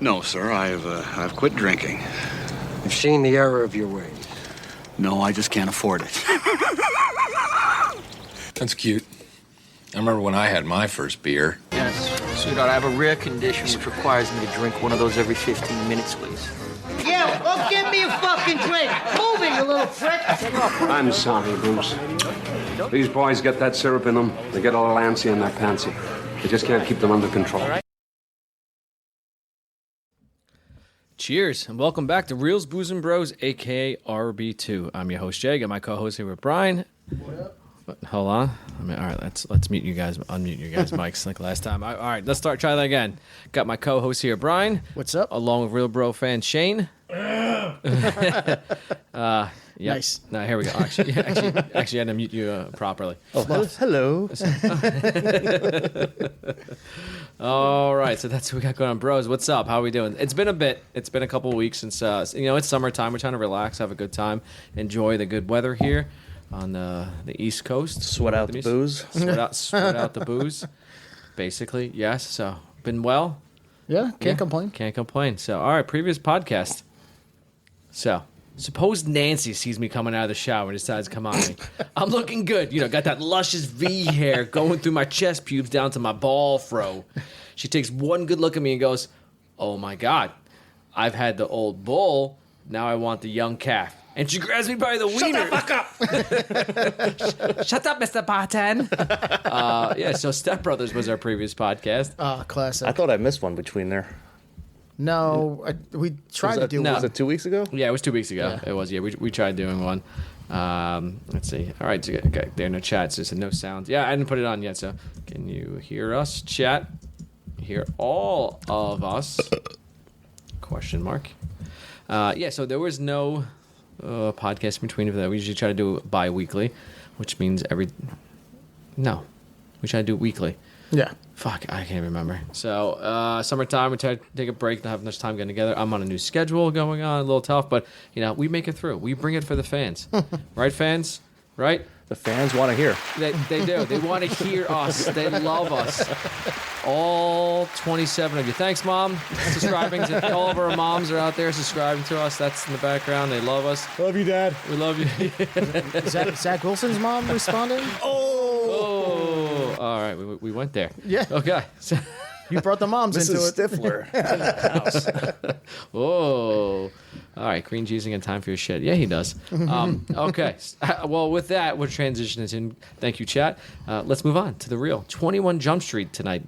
No, sir. I've quit drinking. You've seen the error of your ways. No, I just can't afford it. That's cute. I remember when I had my first beer. Yes, sweetheart, I have a rare condition which requires me to drink one of those every 15 minutes, please. Yeah, well, give me a fucking drink. Move it, you little prick. I'm sorry, Bruce. These boys get that syrup in them. They get a little antsy and they're pantsy. You just can't keep them under control. Cheers, and welcome back to Reels, Booze, and Bros, a.k.a. RB2. I'm your host, Jay. Got my co-host here with Brian. What up? Hold on. All right, let's mute you guys, unmute you guys' mics like last time. All right, let's try that again. Got my co-host here, Brian. What's up? Along with Real Bro fan Shane. Yep. Nice. No, here we go. Actually, I had to mute you properly. Oh, hello. All right, so that's what we got going on. Bros, what's up? How are we doing? It's been a bit. It's been a couple of weeks since, it's summertime. We're trying to relax, have a good time, enjoy the good weather here on the East Coast. Sweat out the booze. Sweat out the booze, basically, yes. So, been well. Yeah, can't complain. Can't complain. So, all right, previous podcast. So, suppose Nancy sees me coming out of the shower and decides to come on me. I'm looking good. Got that luscious V hair going through my chest pubes down to my ball fro. She takes one good look at me and goes, "Oh my God, I've had the old bull. Now I want the young calf." And she grabs me by the wiener. Shut the fuck up. Shut up, Mr. Barton. So Step Brothers was our previous podcast. Classic. I thought I missed one between there. No, we tried to do no. one. Was it 2 weeks ago? Yeah, it was 2 weeks ago. Yeah. It was, we tried doing one. Let's see. All right, so okay, there, no chats, just no sounds. Yeah, I didn't put it on yet, so can you hear us, chat? Hear all of us? Question mark. So there was no podcast between of that. We usually try to do it bi-weekly, which means we try to do it weekly. Yeah. Fuck, I can't remember. So, summertime, we try to take a break, not have much time getting together. I'm on a new schedule going on, a little tough, but, we make it through. We bring it for the fans. Right, fans? Right? The fans want to hear. They do. They want to hear us. They love us. All 27 of you. Thanks, Mom. Subscribing to all of our moms are out there subscribing to us. That's in the background. They love us. Love you, Dad. We love you. Is that Zach Wilson's mom responding? Oh, all right. We went there. Yeah. Okay. So, You brought the moms into Mrs. it. Stifler. oh. All right. Green cheesing and time for your shit. Yeah, he does. Okay. Well, with that, we're transitioning in. Thank you, chat. Let's move on to the real 21 Jump Street tonight.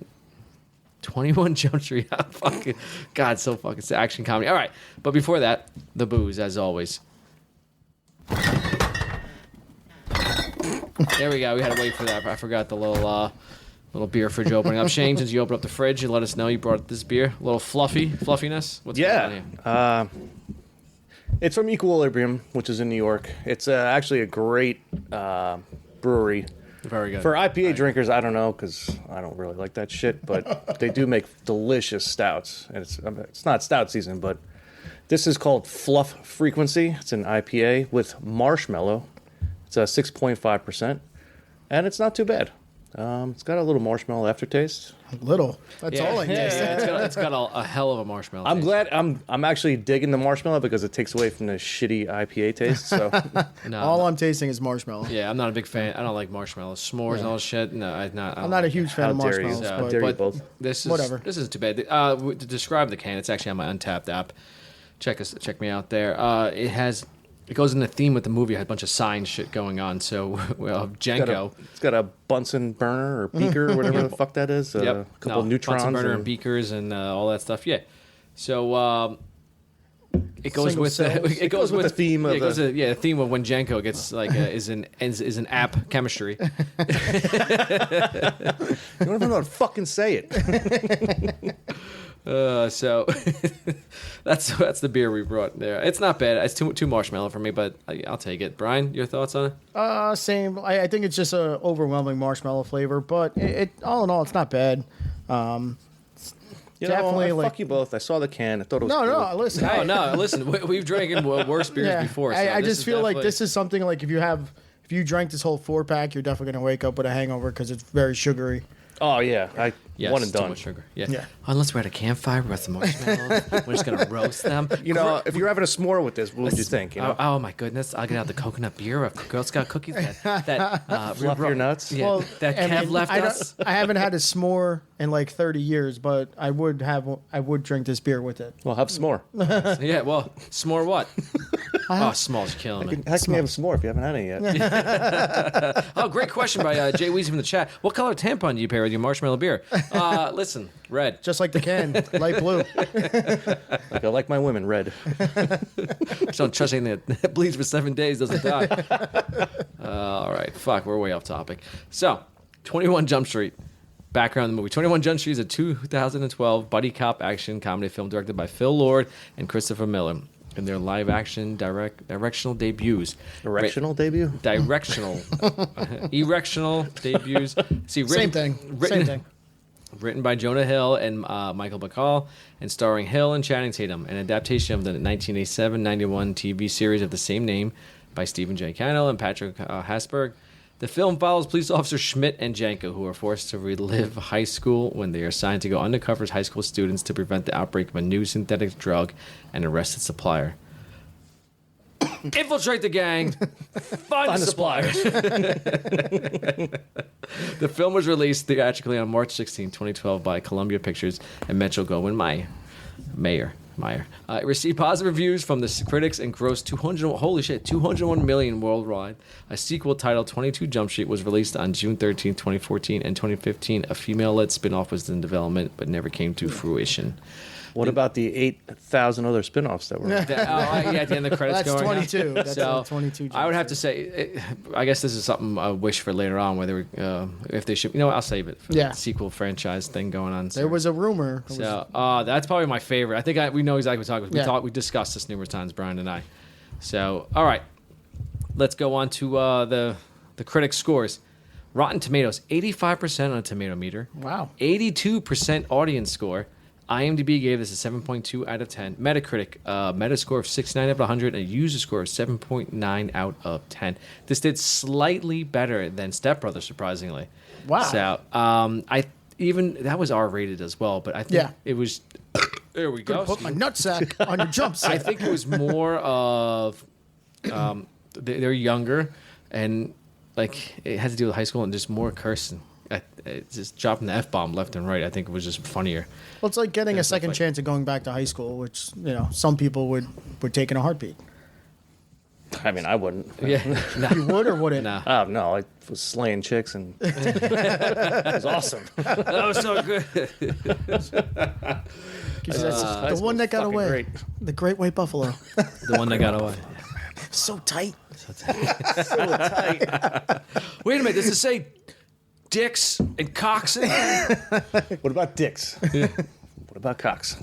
21 Jump Street. Fucking God, so fucking it's action comedy. All right. But before that, the booze, as always. There we go. We had to wait for that. I forgot the little beer fridge opening up. Shane, since you opened up the fridge, you let us know you brought this beer. A little fluffiness. What's going on here? It's from Equilibrium, which is in New York. It's actually a great brewery. Very good. For IPA drinkers, I don't know, because I don't really like that shit, but they do make delicious stouts. And it's not stout season, but this is called Fluff Frequency. It's an IPA with marshmallow. It's 6.5%, and it's not too bad. It's got a little marshmallow aftertaste. Little. That's all I taste. It's got a hell of a marshmallow. I'm taste. glad I'm actually digging the marshmallow because it takes away from the shitty IPA taste. So All I'm tasting is marshmallow. Yeah, I'm not a big fan. I don't like marshmallows, s'mores, and all this shit. No, I'm not a huge fan of How dare you. marshmallows. How dare you But both. This is Whatever. This isn't too bad. To describe the can, it's actually on my Untapped app. Check me out there. It goes in the theme with the movie. I had a bunch of sign shit going on. So, Jenko. It's got a Bunsen burner or beaker or whatever the fuck that is. A couple neutrons. Bunsen burner and beakers and all that stuff. Yeah. So it goes Single with cells. It goes with the theme of the theme of when Jenko gets is an app chemistry. You don't even know how to fucking say it. So that's the beer we brought there. It's not bad. It's too marshmallow for me, but I'll take it. Brian, your thoughts on it? Same. I think it's just a overwhelming marshmallow flavor, but it all in all, it's not bad. Definitely, fuck you both. I saw the can. I thought it was cool. No, listen. We've drank worse beers before. So I just feel like definitely- this is something like if you drank this whole 4-pack, you're definitely gonna wake up with a hangover because it's very sugary. Oh yeah, Yes, One and too done. much sugar. Yeah. Yeah. Unless we're at a campfire with some marshmallows, we're just gonna roast them. You know, if you're having a s'more with this, what would you think? You know, Oh my goodness! I'll get out the coconut beer of Girl Scout cookies. That fluff your nuts. Yeah, that and Kev left I don't- us. I haven't had a s'more in like 30 years, but I would drink this beer with it. Well, have s'more. Yeah, well, s'more what? Oh, Small's killing me. How can you have a s'more if you haven't had any yet? Oh, great question by Jay Weezy from the chat. What color tampon do you pair with your marshmallow beer? Listen, red. Just like the can, light blue. Like I like my women red. Just don't trust anything that bleeds for 7 days, doesn't die. All right, fuck, we're way off topic. So, 21 Jump Street. Background of the movie. 21 Jump Street is a 2012 buddy cop action comedy film directed by Phil Lord and Christopher Miller in their live action directional debuts. Directional debut? Directional. Erectional debuts. See, Same thing. Same thing. Written by Jonah Hill and Michael Bacall, and starring Hill and Channing Tatum, an adaptation of the 1987-91 TV series of the same name by Stephen J. Cannell and Patrick Hasberg. The film follows police officer Schmidt and Janko, who are forced to relive high school when they are assigned to go undercover as high school students to prevent the outbreak of a new synthetic drug and arrest its supplier. Infiltrate the gang. Find the supplier. The film was released theatrically on March 16, 2012 by Columbia Pictures and Metro-Goldwyn-Mayer. It received positive reviews from the critics and grossed 201 million worldwide. A sequel titled 22 Jump Street was released on June 13, 2014, and 2015. A female-led spin-off was in development but never came to fruition. What about the 8,000 other spin-offs that were? At the end of the credits That's going 22. That's So, 22. I would have to say, I guess this is something I wish for later on, whether if they should, you know what, I'll save it for Yeah. the sequel franchise thing going on. There was a rumor. So that's probably my favorite. I think we know exactly what we're talking about. Yeah. We discussed this numerous times, Brian and I. So, all right. Let's go on to the critics' scores. Rotten Tomatoes, 85% on a tomato meter. Wow. 82% audience score. IMDb gave this a 7.2 out of 10. Metacritic, Metascore of 69 out of 100, and a user score of 7.9 out of 10. This did slightly better than Step Brothers, surprisingly. Wow. So, that was R-rated as well, but I think it was. There we go. Put my nutsack on your jump set. I think it was more of they're younger, and like it had to do with high school and just more cursing. Just dropping the F-bomb left and right. I think it was just funnier. Well, it's like getting a second chance at going back to high school, which some people would take in a heartbeat. I mean, I wouldn't. Yeah, You would or wouldn't? nah. Oh, no. I was slaying chicks, and it was awesome. That was so good. Because that's the one that got fucking away. great. The Great White Buffalo. The one that got away. So tight. Wait a minute. Does it say dicks and cocks? What about dicks? What about cocks?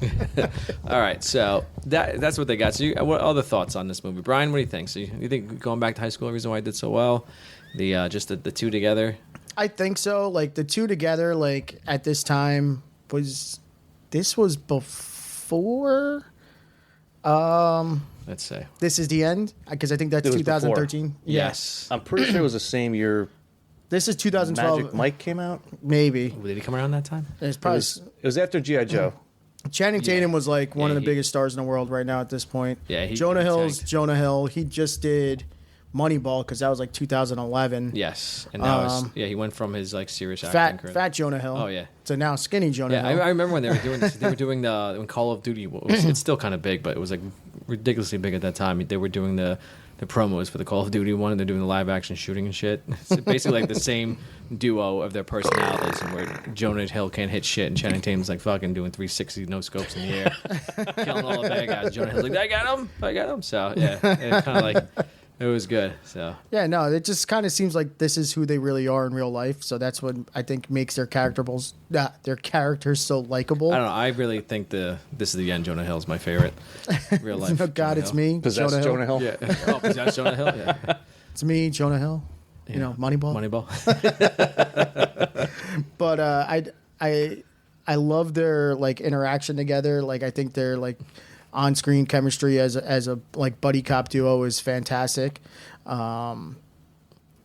All right, so that's what they got. So, what other thoughts on this movie, Brian? What do you think? So, you think going back to high school, the reason why it did so well, just the two together? I think so. Like the two together, like at this time was before. Let's say This is the end because I think that's It was 2013. yes. I'm pretty sure it was the same year This is 2012. Magic Mike came out. Maybe. Did he come around that time? It's It probably was, it was after G.I. Joe. Channing Tatum was like one of the he- biggest stars in the world right now at this point. Yeah, Jonah he Hill's tanked. Jonah Hill. He just did Moneyball because that was like 2011. Yes, and now he went from his like serious acting Fat career. fat Jonah Hill. Oh, yeah. To now skinny Jonah Yeah, Hill. I remember when they were doing the when Call of Duty was it's still kind of big, but it was like ridiculously big at that time. They were doing the promos for the Call of Duty one, and they're doing the live action shooting and shit. It's basically like the same duo of their personalities, and where Jonah Hill can't hit shit, and Channing Tatum's like fucking doing 360 no scopes in the air, killing all the bad guys. Jonah Hill's like, I got him. So yeah, it kind of like. It was good. So Yeah, no, it just kind of seems like this is who they really are in real life. So that's what I think makes their characters so likable. I don't know. I really think this is the end. Jonah Hill's my favorite. Real life. Oh, God, Jonah it's Hill. me, Possessed Jonah Hill. Yeah. Oh, possessed Jonah Hill. Yeah. It's me, Jonah Hill. You know, Moneyball. Moneyball. But I love their like interaction together. Like I think their like on-screen chemistry as a like buddy cop duo is fantastic.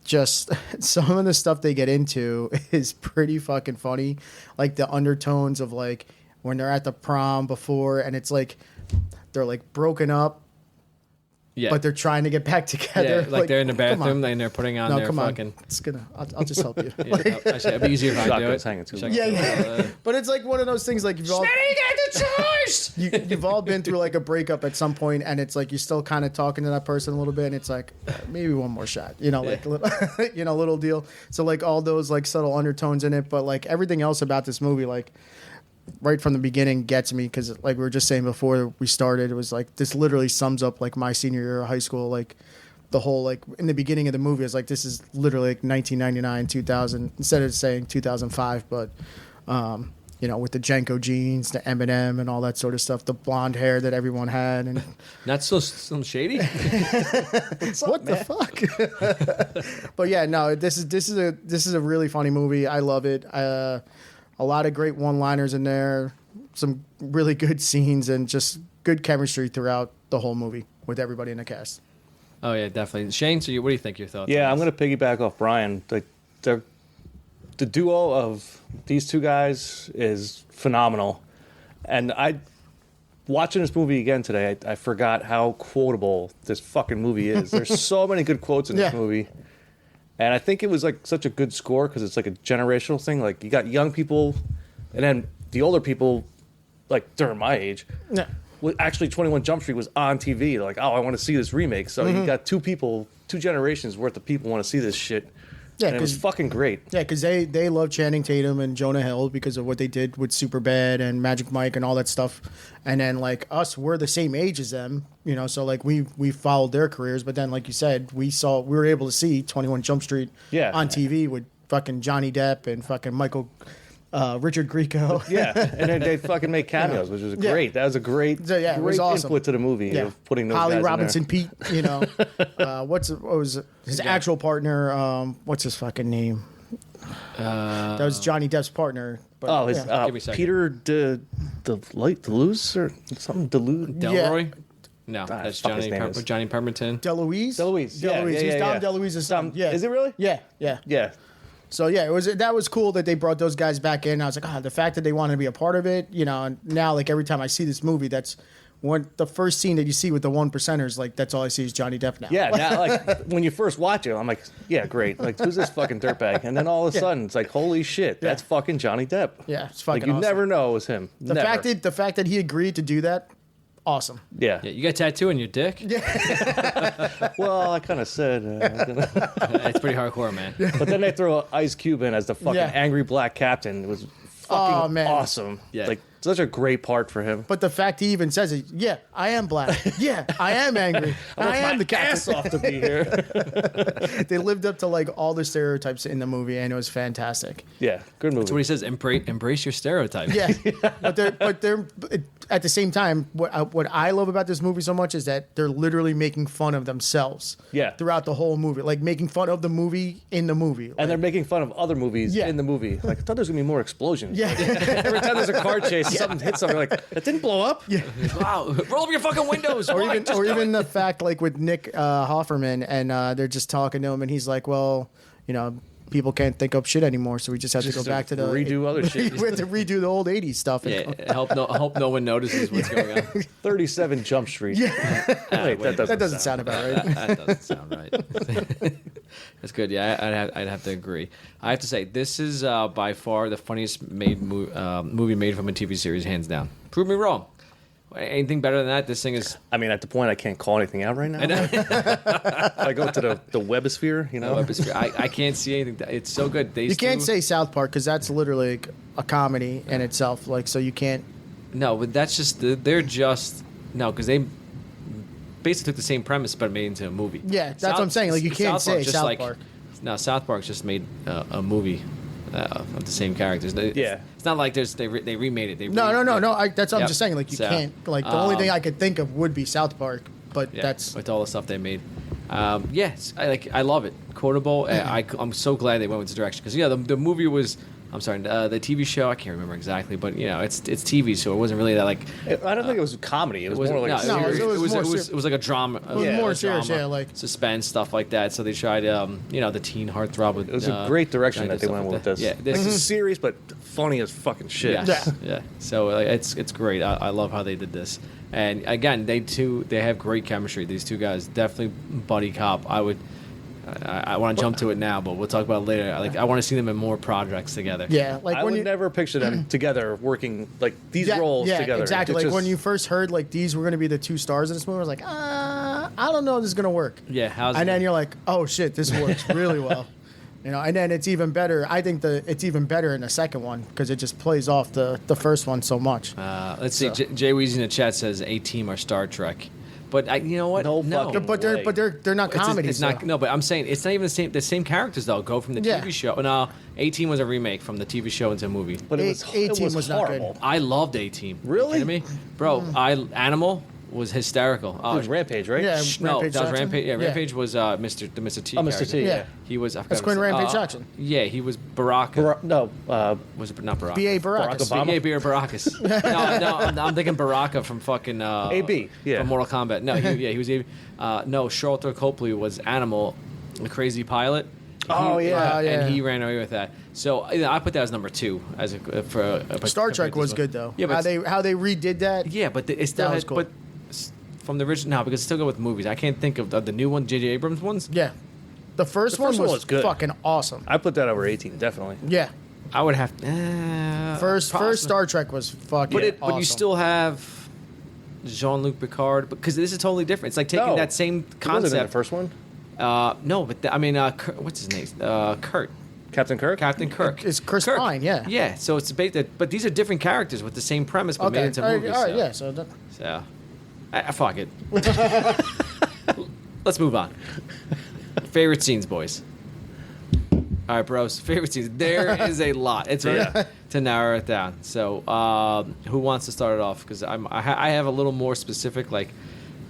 just some of the stuff they get into is pretty fucking funny. Like the undertones of like when they're at the prom before, and it's like they're like broken up. Yeah. But they're trying to get back together. Yeah, like they're in the come bathroom on. and they're putting on No, their come on. fucking. It's gonna. I'll just help you. Yeah, actually, it'd be easier if I do Shotgun's it. hanging too Check long. it Yeah, out. But it's like one of those things. Like you've all you've all been through like a breakup at some point, and it's like you're still kind of talking to that person a little bit, and it's like maybe one more shot. You know, like little deal. So like all those like subtle undertones in it, but like everything else about this movie, like. Right from the beginning gets me because like we were just saying before we started, it was like this literally sums up like my senior year of high school. Like the whole like in the beginning of the movie is like this is literally like 1999 2000 instead of saying 2005, but you know, with the Jenko jeans, the Eminem and all that sort of stuff, the blonde hair that everyone had, and Not so some shady. what the fuck. But yeah, no, this is a really funny movie. I love it. A lot of great one-liners in there, some really good scenes, and just good chemistry throughout the whole movie with everybody in the cast. Oh yeah, definitely. Shane, so what do you think? Your thoughts? Yeah, on I'm this? going to piggyback off Brian. The duo of these two guys is phenomenal. And watching this movie again today, I forgot how quotable this fucking movie is. There's so many good quotes in this movie. And I think it was like such a good score because it's like a generational thing. Like you got young people, and then the older people, like during my age. Yeah. Well, actually, 21 Jump Street was on TV. They're like, oh, I want to see this remake. So you got two generations worth of people want to see this shit. Yeah, and it was fucking great. Yeah, because they love Channing Tatum and Jonah Hill because of what they did with Superbad and Magic Mike and all that stuff. And then like us, we're the same age as them, you know. So like we followed their careers, but then like you said, we were able to see 21 Jump Street on TV with fucking Johnny Depp and fucking Richard Grieco. Yeah, and then they fucking make cameos, which was great. That was a great, it was great awesome. input to the movie. Yeah, Of putting those Holly guys Robinson in there. Pete, you know, what was his actual partner? What's his fucking name? That was Johnny Depp's partner. But, Oh, his Give me a second. Peter Deleuze or something Deleuze. Delroy. No, that's fuck his Johnny name is. Johnny Pemberton. DeLuise. DeLuise, yeah, DeLuise. yeah, He's yeah, Dom yeah. DeLuise's son. Yeah. Is it really? Yeah. Yeah. So yeah, that was cool that they brought those guys back in. I was like, the fact that they wanted to be a part of it, you know. And now, like every time I see this movie, that's the first scene that you see with the one percenters. Like that's all I see is Johnny Depp now. Yeah, now like when you first watch it, I'm like, yeah, great. Like who's this fucking dirtbag? And then all of a sudden, it's like, holy shit, that's fucking Johnny Depp. Yeah, it's fucking Like you awesome. never know it was him. The Never. fact that he agreed to do that, awesome. Yeah. Yeah, you got a tattoo on your dick. Well, I kind of said. It's pretty hardcore, man. But then they throw Ice Cube in as the fucking Yeah. angry black captain. It was fucking Oh, man. awesome. Yeah. Like such a great part for him. But the fact he even says it, yeah, I am black. Yeah, I am angry. I am the ass captain. off to be here. They lived up to like all the stereotypes in the movie, and it was fantastic. Yeah, good movie. That's what he says. Embrace your stereotypes. Yeah, but they're at the same time. What I love about this movie so much is that they're literally making fun of themselves. Yeah. throughout the whole movie, like making fun of the movie in the movie. And they're making fun of other movies Yeah. in the movie. Like I thought there was gonna be more explosions. Yeah. Like, every time there's a car chase, something hits something. Like that didn't blow up. Yeah. Wow. Roll up your fucking windows. or Why? even Just or do even it. the fact like with Nick Offerman, and they're just talking to him, and he's like, well, you know, people can't think up shit anymore, so we just have to go back to the redo other shit. we have to redo the old 80s stuff. Yeah, hope no one notices what's going on. 37 Jump Street. Yeah. Wait, that doesn't sound about right. That doesn't sound right. That's good. Yeah, I'd have to agree. I have to say this is by far the funniest movie made from a TV series, hands down. Prove me wrong. Anything better than that? This thing is. I mean, at the point I can't call anything out right now. I go to the webosphere, you know. I can't see anything. It's so good. You can't say South Park because that's literally like a comedy in itself. Like, so you can't. No, but that's just they're just no because they basically took the same premise but made it into a movie. Yeah, that's what I'm saying. Like, you can't say just South Park. No, South Park's just made a movie of the same characters. Yeah. It's not like they remade it. No. That's what I'm Yep. just saying. Like, you So, can't. Like, the only thing I could think of would be South Park, but Yeah, that's. with all the stuff they made. Yes, I love it. Quotable. I'm so glad they went with this direction because the movie was I'm sorry, the TV show. I can't remember exactly, but it's TV, so it wasn't really that like. I don't think it was comedy. It was more like a no, series. it was like a drama. It was more serious, drama, yeah, like suspense stuff like that. So they tried, the teen heartthrob. With, It was a great direction trying that to they do went stuff with like this. that. Yeah, This this is serious, but funny as fucking shit. Yes, yeah. So like, it's great. I love how they did this. And again, they have great chemistry. These two guys, definitely buddy cop. I want to jump to it now, but we'll talk about it later. Like, I want to see them in more projects together. Yeah, like I when would you never picture them together working like these yeah, roles yeah, together. exactly. It's Like just- when you first heard like these were going to be the two stars in this movie, I was like, I don't know if this is going to work. Yeah, and then you're like, oh shit, this works really well. And then it's even better. I think it's even better in the second one because it just plays off the first one so much. Let's see. Jay Weezy in the chat says A-Team or Star Trek. But you know what? No fucking But they're not comedies. It's not. though. No, but I'm saying it's not even the same characters though. Go from the Yeah. TV show. No, A-Team was a remake from the TV show into a movie. but it A-Team was was not good. horrible. I loved A-Team. Really? You kidding me, bro? Animal was hysterical. It was Rampage, right? Yeah, No, Rampage that was Jackson? Rampage. Yeah, Yeah. Rampage was Mr. T. Oh, Mr. character. T. Yeah. He was. I forgot That's his Quentin name. Rampage Jackson. Yeah, he was Baraka. Was it not Baraka? B.A. Baracus. Obama? Yeah, Beer Baracus. no, I'm thinking Baraka from fucking AB, yeah. from Mortal Kombat. No, he was AB. No, Charlotte Copley was Animal, the crazy pilot. Oh, yeah. Yeah. and he ran away with that. So I put that as number 2 as Star Trek was good though. Yeah, but how they redid that. yeah, but it still That was had, cool. but from the original, no, because it's still good with movies. I can't think of the new one, J.J. Abrams ones. Yeah, the first one was good. fucking awesome. I put that over 18, definitely. Yeah, I would have first Star Trek was fucking. but awesome. you still have Jean-Luc Picard, because this is totally different. It's like taking No, that same He wasn't in the concept. first one. No, but what's his name? Kurt. Captain Kirk? Captain Kirk. It's Chris Pine, yeah. Yeah, so it's but these are different characters with the same premise, but made Okay, into all right, movies. all right, so. yeah. So that, So, fuck it. Let's move on. Favorite scenes, boys. All right, bros. Favorite scenes. There is a lot. It's hard to narrow it down. So, who wants to start it off? Because I have a little more specific, like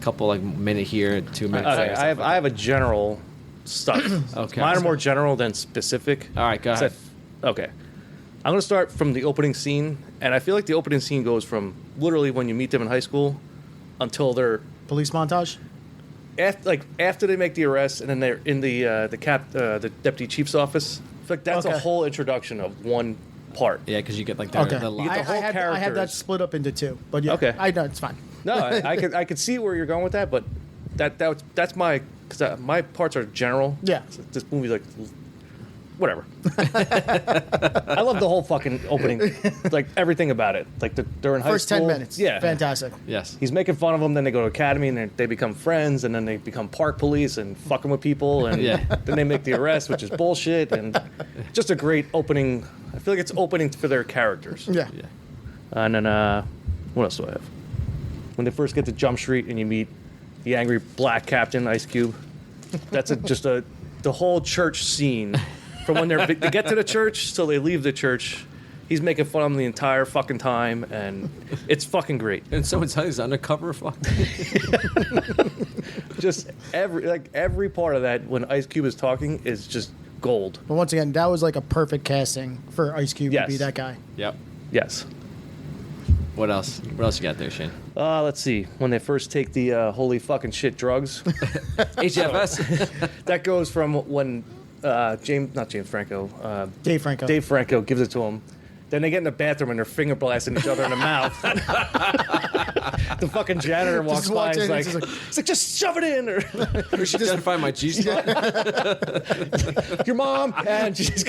a couple like minute here, 2 minutes. Okay, there, stuff I have like I have a general stuff. Okay. Mine are more general than specific. All right, go ahead. Okay. I'm going to start from the opening scene, and I feel like the opening scene goes from literally when you meet them in high school until they're police montage. after they make the arrest, and then they're in the deputy chief's office. I feel like that's a Okay. whole introduction of one part. Yeah, because you get like the Okay, the You get the I whole had that characters. split up into 2, but yeah, Okay. I know it's fine. No, I could see where you're going with that, but that's my because my parts are general. Yeah. This movie's like whatever. I love the whole fucking opening, like everything about it. Like they're in high First school. 10 minutes, Yeah, fantastic. Yes. He's making fun of them, then they go to academy, and they become friends, and then they become park police and fucking with people, and Yeah. then they make the arrest, which is bullshit, and just a great opening. I feel like it's opening for their characters. Yeah. Yeah. And then, what else do I have? When they first get to Jump Street and you meet the angry black captain, Ice Cube, that's the whole church scene. From when they get to the church till they leave the church, he's making fun of them the entire fucking time, and it's fucking great. And someone tells he's undercover. Fuck. Just every part of that when Ice Cube is talking is just gold. But once again, that was like a perfect casting for Ice Cube to Yes. be that guy. Yep. Yes. What else? What else you got there, Shane? Let's see. When they first take the holy fucking shit drugs, HFS. that goes from when not James Franco, Dave Franco. Dave Franco gives it to him. Then they get in the bathroom and they're finger blasting each other in the mouth. The fucking janitor walks by walks and in is and like, it's like, just shove it in. Or We should identify my G spot. your mom, and she's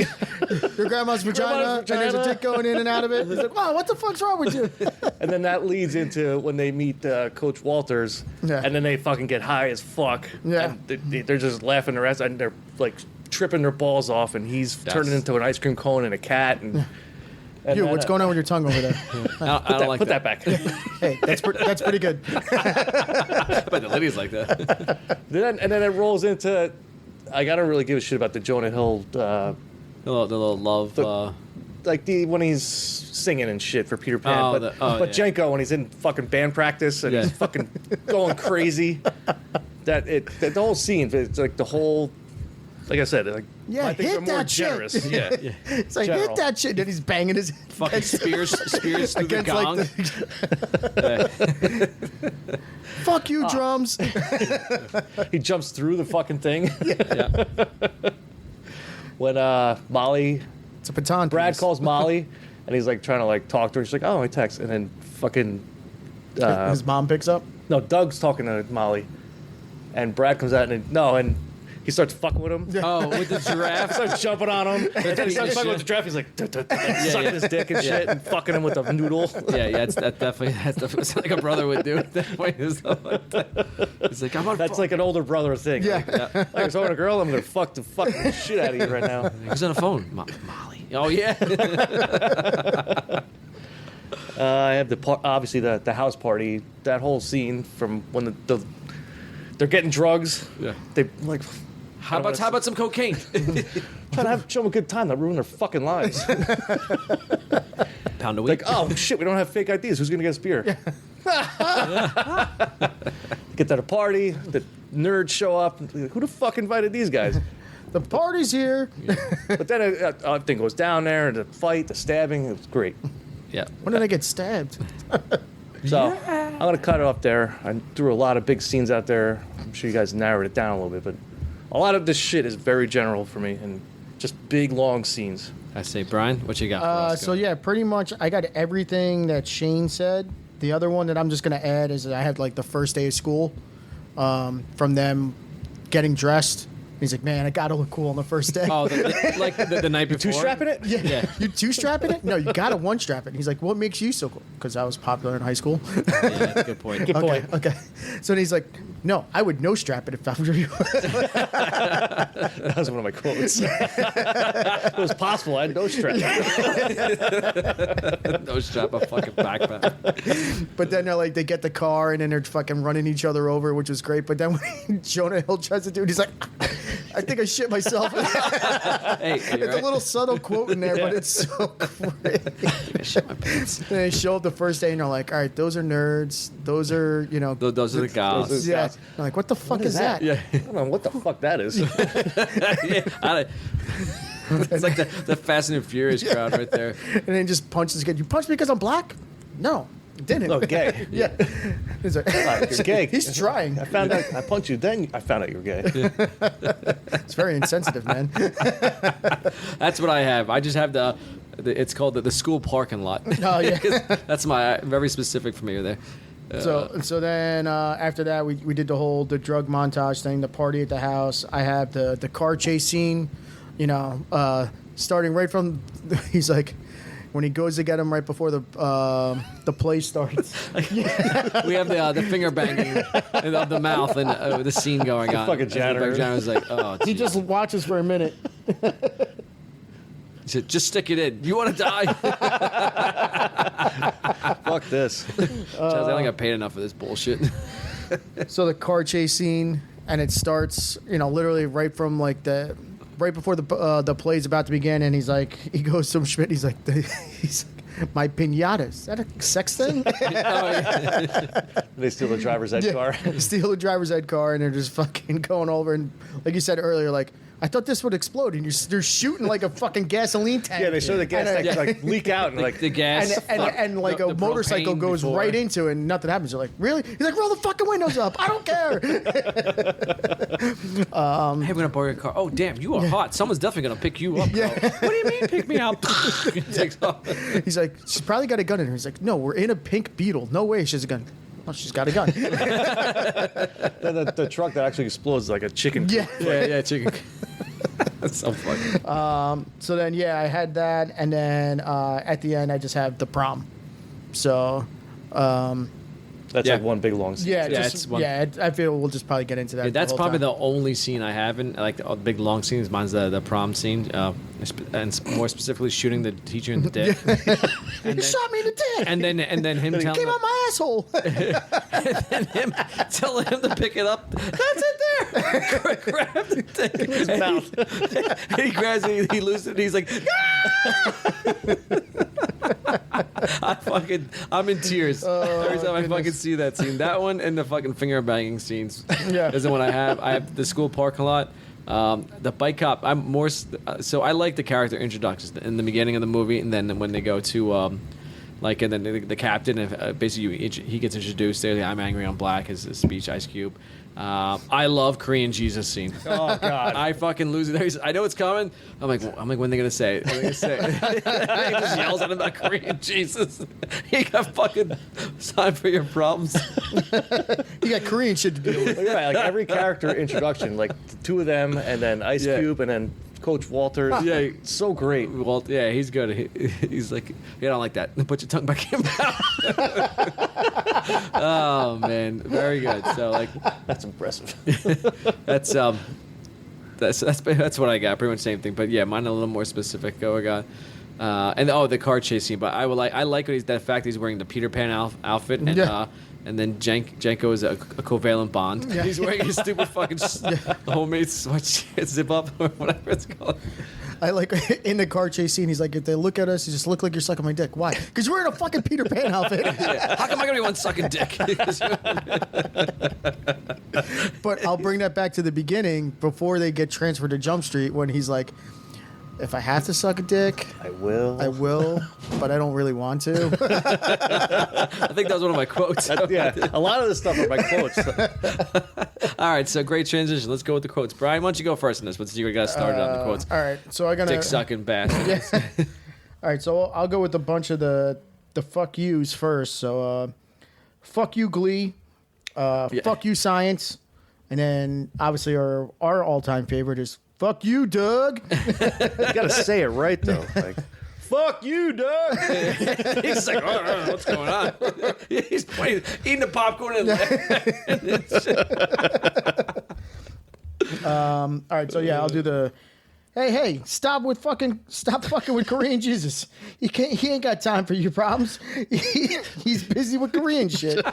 Your grandma's vagina, and there's a dick going in and out of it. He's like, wow, what the fuck's wrong with you? and then that leads into when they meet Coach Walters, Yeah. and then they fucking get high as fuck. Yeah. And they're just laughing the rest, and they're like tripping their balls off, and he's turning into an ice cream cone and a cat. And You, what's going on with your tongue over there? I don't like put that. that back. Hey, that's pretty good. But the ladies like that. And then it rolls into. I gotta really give a shit about the Jonah Hill, The little love. like when he's singing and shit for Peter Pan. Oh, but yeah. Jenko when he's in fucking band practice and Yeah. he's fucking going crazy. The whole scene, it's like the whole Like I said, like, Yeah, I think hit they're more that shit. generous. Yeah. It's like, General. hit that shit. Then he's banging his Fucking spears through the against gong. like the, fuck you, drums. He jumps through the fucking thing. Yeah. When Molly, It's a baton. Brad piece. calls Molly, and he's like trying to like talk to her. She's like, "Oh, I text," and then fucking His mom picks up. no, Doug's talking to Molly, and Brad comes out and and he starts fucking with him. Oh, with the giraffe. Starts jumping on him. And then he starts fucking with the giraffe. He's like, sucking his dick and shit, and fucking him with a noodle. Yeah, that's definitely it's like a brother would do at that point. It's like that. He's like, I'm on. That's like an older brother thing. Yeah. Like, I was talking to a girl, I'm gonna fuck the fucking shit out of you right now. He's on the phone. Molly. Oh yeah. I have obviously the house party. That whole scene from when they're getting drugs. Yeah. They like. How about some cocaine? Trying to show them a good time, not ruin their fucking lives. Pound a week. Like, oh shit, we don't have fake IDs. Who's gonna get us beer? Get to the party, the nerds show up. Like, who the fuck invited these guys? The party's here. But then everything goes down there, the fight, the stabbing. It was great. Yeah. When did I get stabbed? So I'm gonna cut it up there. I threw a lot of big scenes out there. I'm sure you guys narrowed it down a little bit, but a lot of this shit is very general for me and just big long scenes. I say, Brian, what you got for us? So yeah, pretty much I got everything that Shane said. The other one that I'm just gonna add is that I had like the first day of school, from them getting dressed. He's like, man, I gotta look cool on the first day. Oh, like the night before. Two-strapping it? Yeah. You two-strapping it? No, you gotta one-strap it. He's like, what makes you so cool? Because I was popular in high school. Yeah, that's a good point. Good point. Okay. So then he's like, no, I would no-strap it if I were you. That was one of my quotes. It was possible. I had no strap. No strap, a fucking backpack. But then they get the car and then they're fucking running each other over, which was great. But then when Jonah Hill tries to do it, he's like, I think I shit myself. Hey, It's a little subtle quote in there, but it's so great. I shit my pants. And they show up the first day and they're like, all right, those are nerds. Those are, Those are the guys. yeah. I'm like, what the fuck is that? Yeah. I don't know what the fuck that is. It's like the Fast and Furious crowd right there. And then just punches this kid. You punched me because I'm black? No, I didn't. No, gay. Yeah. He's like, You're gay. He's trying. I found out. I punched you. Then I found out you were gay. It's very insensitive, man. That's what I have. I just have it's called the school parking lot. Oh, yeah. That's very specific for me there. So then after that, we did the drug montage thing, the party at the house. I have the car chase scene, starting right from, he's like, when he goes to get him right before the play starts. We have the finger banging of the mouth and the scene going on. Fucking janitor. The janitor's like, oh, He geez. just watches for a minute. He said, just stick it in. You want to die? Fuck this. Chaz, I don't get paid enough for this bullshit. So the car chase scene, and it starts, literally right from right before the play's about to begin, and he goes to Schmidt, he's like, my pinata, is that a sex thing? They steal the driver's ed car. Steal the driver's ed car, and they're just fucking going over, and like you said earlier, I thought this would explode, and they're shooting like a fucking gasoline tank. Yeah, they show the gas And, tank leak out and the gas. and the a motorcycle propane goes before. right into it and nothing happens. You're like, really? He's like, roll the fucking windows up. I don't care. Hey, I'm gonna borrow your car. Oh, damn, you are hot. Someone's definitely gonna pick you up. Bro. What do you mean, pick me up? Takes off. He's like, she's probably got a gun in her. He's like, no, we're in a pink Beetle. No way she has a gun. Oh, she's got a gun. the truck that actually explodes like a chicken. Yeah. Yeah, chicken. That's so funny. So then, I had that, and then at the end, I just have the prom. So, That's Yeah. like one big long scene. it's one- I feel we'll just probably get into that. That's whole probably time. the only scene I have in like the big long scenes. Mine's the prom scene, and more specifically shooting the teacher in the dick. You shot me in the dick. And then him telling Came out my asshole. and him telling him to pick it up. That's it there. Grab the thing. In his mouth. And he grabs it. He loses it. And he's like, I'm in tears every time I fucking see that scene. That one and the fucking finger banging scenes. Yeah. Is the one I have. I have the school parking lot. The bike cop. I'm more so I like the character introductions in the beginning of the movie, and then when they go to like, and then the captain, basically he gets introduced there. I'm angry, I'm black. His speech, Ice Cube. I love Korean Jesus scene. Oh God, I fucking lose it. I know it's coming. I'm like, when they gonna say it? When they gonna say it? He just yells at him about Korean Jesus. He got fucking time for your problems. You got Korean shit to deal with. You're right, like every character introduction, like the two of them, and then Ice Cube, and then Coach Walter. Yeah, it's so great. Well, yeah, he's good. He's like, you don't like that. Put your tongue back in your mouth. Oh man, very good. So like, That's impressive. that's what I got. Pretty much the same thing. But yeah, mine a little more specific. I got. And the car chase scene. But I like that fact he's wearing the Peter Pan outfit, and and then Jenko is a covalent bond. Yeah. He's wearing his stupid fucking homemade sweatshirt, zip up or whatever it's called. I like in the car chase scene. He's like, if they look at us, you just look like you're sucking my dick. Why? Because you're wearing a fucking Peter Pan outfit. Yeah. How come I gotta be one sucking dick? But I'll bring that back to the beginning before they get transferred to Jump Street when he's like, if I have to suck a dick, I will, but I don't really want to. I think that was one of my quotes. Yeah, a lot of this stuff are my quotes. All right, so great transition. Let's go with the quotes. Brian, why don't you go first in this? Let's see you got started on the quotes. All right, so I gotta Dick sucking bastard. All right, so I'll go with a bunch of the fuck yous first. So, fuck you, Glee. Fuck you, Science. And then, obviously, our all-time favorite is fuck you, Doug. You gotta say it right though. Like, fuck you, Doug. He's like, oh, what's going on? He's eating the popcorn and all right, so yeah, I'll do the. Hey, stop fucking with Korean Jesus. He ain't got time for your problems. He's busy with Korean shit.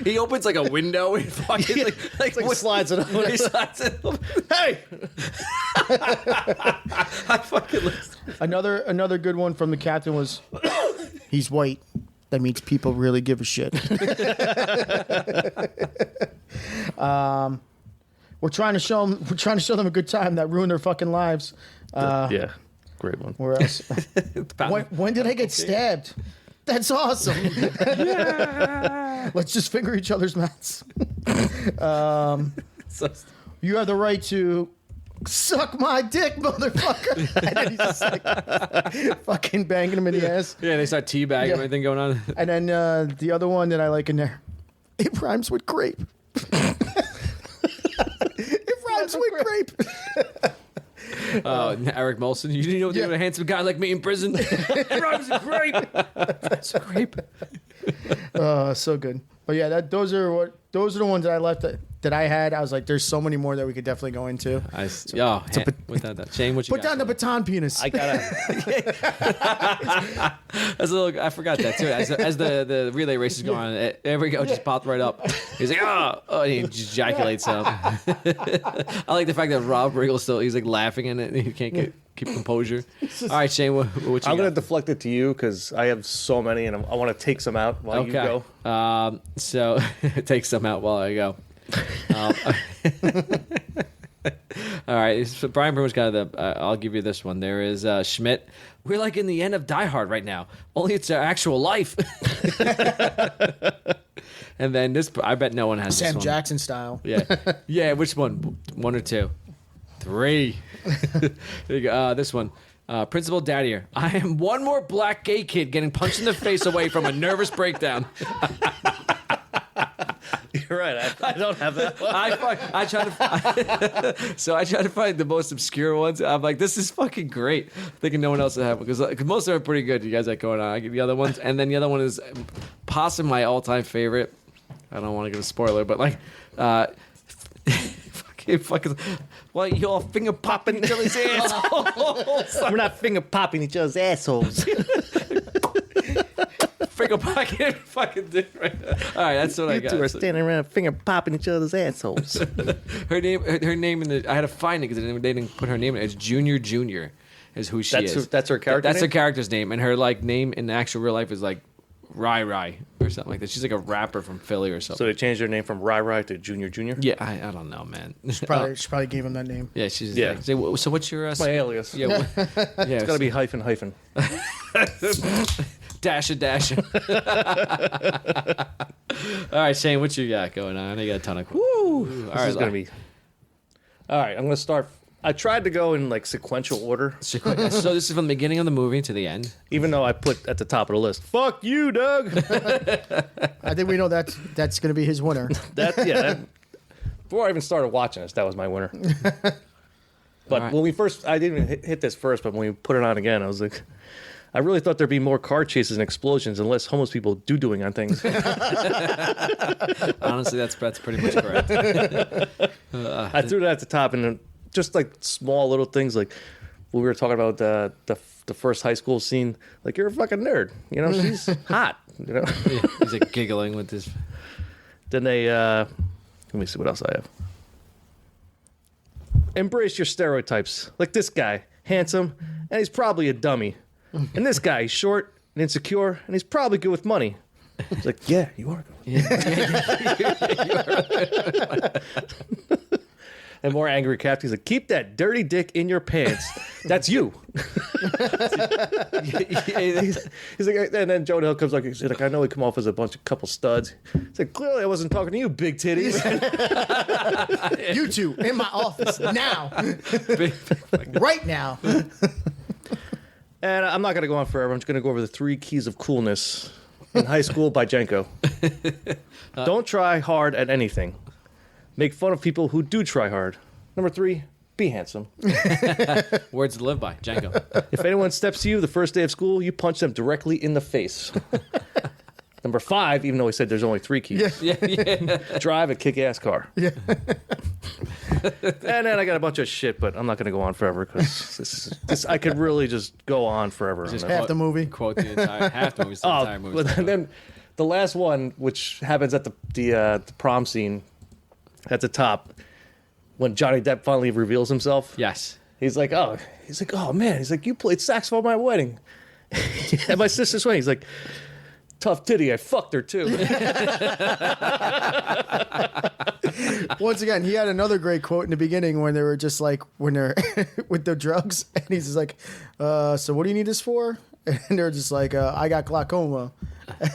He opens like a window and fucking like What slides it over? He slides it over. Hey, I fucking Another good one from the captain was, he's white. That means people really give a shit. We're trying to show them a good time that ruined their fucking lives. yeah, great one. Where else? when did I get stabbed? That's awesome. Let's just finger each other's mouths. You have the right to suck my dick, motherfucker. And then he's just like fucking banging him in the ass. Yeah, they start teabagging, everything going on. And then the other one that I like in there, it rhymes with grape. With grape. Eric Molson, you didn't know what to do with a handsome guy like me in prison? It rhymes with grape. That's a grape. So good. But yeah, those are the ones that I left that I had. I was like, there's so many more that we could definitely go into. Without that. Shane, what you Put got? down the baton penis. I gotta. I forgot that too. As the relay race is going on, there we go, just popped right up. He's like, oh, and he just ejaculates up. I like the fact that Rob Riggle he's like laughing in it and he can't keep composure. All right, Shane, what you got? I'm gonna deflect it to you because I have so many, and I want to take some out while you go. So take some out while I go. All right, so Brian pretty much got I'll give you this one. There is Schmidt. We're like in the end of Die Hard right now. Only it's our actual life. And then this, I bet no one has Sam this one. Jackson style. Yeah. Which one? One or two? Three. There you go. This one. Principal Daddier. I am one more black gay kid getting punched in the face away from a nervous breakdown. You're right. I don't have that one. I try to find the most obscure ones. I'm like, this is fucking great. Thinking no one else will have one because most of them are pretty good. You guys got going on. I get the other ones, and then the other one is possibly my all-time favorite. I don't want to give a spoiler, but like, fucking, well, you all finger popping each other's assholes. We're not finger popping each other's assholes. Finger popping fucking dick right now. All right, that's what I got. You two are standing around finger popping each other's assholes. Her name in the. I had to find it because they didn't put her name in it. It's Junior Junior, is who she is. That's her character. That's name? her character's name, and her like name in actual real life is like Rai Rai or something like that. She's like a rapper from Philly or So something. they changed their name from Rai Rai to Junior Junior. Yeah, I don't know, man. She probably gave him that name. Yeah, she's Yeah. like, so what's your My alias. yeah, It's got to be hyphen. Dasha Dasha. All right, Shane, what you got going on? I got a ton of questions. Woo! All This right, is gonna be. All right, I'm gonna start. I tried to go in like sequential order, So this is from the beginning of the movie to the end. even though I put at the top of the list. Fuck you, Doug. I think we know that's going to be his winner. Before I even started watching this, that was my winner. But right. when we first, I didn't even hit this first, but when we put it on again, I was like, I really thought there'd be more car chases and explosions and less homeless people doing on things. Honestly, that's pretty much correct. I threw that at the top, and then just like small little things, like when we were talking about the first high school scene, like you're a fucking nerd, you know, she's hot, you know. Yeah, he's like giggling with this. Then they, let me see what else I have. Embrace your stereotypes. Like this guy, handsome, and he's probably a dummy. And this guy, he's short and insecure, and he's probably good with money. He's like, yeah, you are good. And more angry Captain, he's like, keep that dirty dick in your pants. That's you. He's like, and then Jonah Hill comes like, he's like, I know we come off as a couple studs. He's like, clearly I wasn't talking to you, big titties. You two in my office now, right now. And I'm not going to go on forever. I'm just going to go over the 3 keys of coolness in high school by Jenko. Don't try hard at anything. Make fun of people who do try hard. Number 3, be handsome. Words to live by, Django. If anyone steps to you the first day of school, you punch them directly in the face. Number 5, even though he said there's only 3 keys. Yeah. Drive a kick-ass car. Yeah. And then I got a bunch of shit, but I'm not going to go on forever because this I could really just go on forever. Just on this. Half the movie. Quote the entire half the movie. The entire movie. But then the last one, which happens at the prom scene at the top, when Johnny Depp finally reveals himself. Yes. He's like, oh man. He's like, you played saxophone at my wedding. At my sister's wedding. He's like, tough titty. I fucked her too. Once again, he had another great quote in the beginning when they were just like, when they're with the drugs, and he's just like, so what do you need this for? And they're just like, I got glaucoma.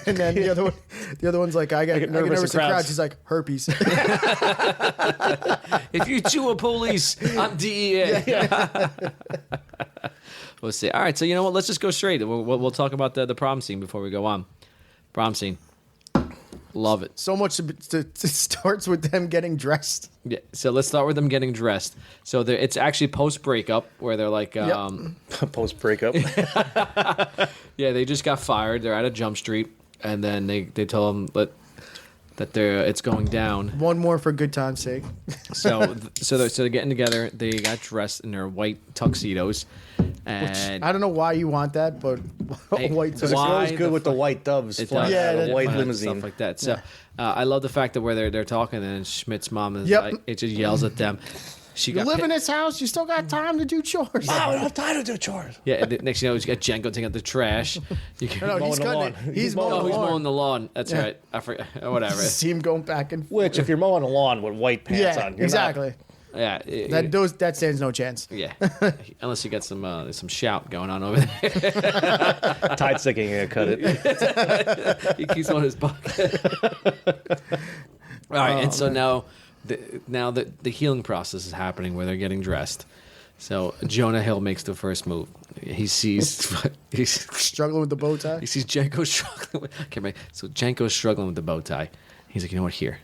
And then the other one's like, I get nervous in crowds. He's like, herpes. If you two are police, I'm DEA. We'll see. All right, so you know what? Let's just go straight. We'll talk about the prom scene before we go on. Prom scene. Love it. So much it starts with them getting dressed. Yeah. So let's start with them getting dressed. So it's actually post breakup where they're like, Post breakup. yeah, they just got fired. They're at a Jump Street, and then they tell them that it's going down. One more for good time's sake. So they're getting together. They got dressed in their white tuxedos, and I don't know why you want that, but Hey, white. Because it's Why always the good with the white doves It flying does. out of Yeah, a white Stuff limousine. like that. So I love the fact that where they're talking, and Schmidt's mom is Yep. like, it just yells at them. She You got live pi- in this house, you still got time to do chores. Oh, I don't have time to do chores. Yeah, and the next you know, you got Jenko taking out the trash. You can, No, he's mowing the cutting lawn. it. He's mowing oh, the he's lawn. mowing the lawn. That's Yeah. right. I forgot. Whatever. See him going back and forth. Which, if you're mowing a lawn with white pants on, you're exactly. Yeah. That stands no chance. Yeah. Unless you got some shout going on over there. not tight sticking and cut it. He keeps on his bucket. All right, and so now the healing process is happening where they're getting dressed. So Jonah Hill makes the first move. He sees he's Struggling with the bow tie. he sees Jenko struggling. So Jenko's struggling with the bow tie. He's like, you know what? Here,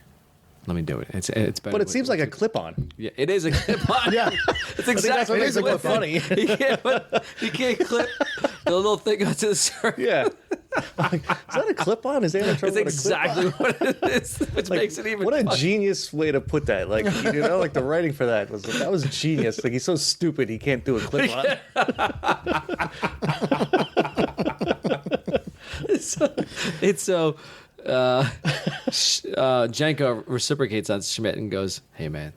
let me do it. It's better. But it seems like a clip-on. yeah, it is a clip-on. Yeah. It's exactly It is a what clip-on. You can't clip the little thing onto the circle. Yeah. Is that a clip-on? Is there a trouble It's with a clip-on? exactly what it is, which makes it even. What a fun. genius way to put that. Like, you know, like the writing for that was genius. Like, he's so stupid he can't do a clip-on. It's so. Janko reciprocates on Schmidt and goes, "Hey man,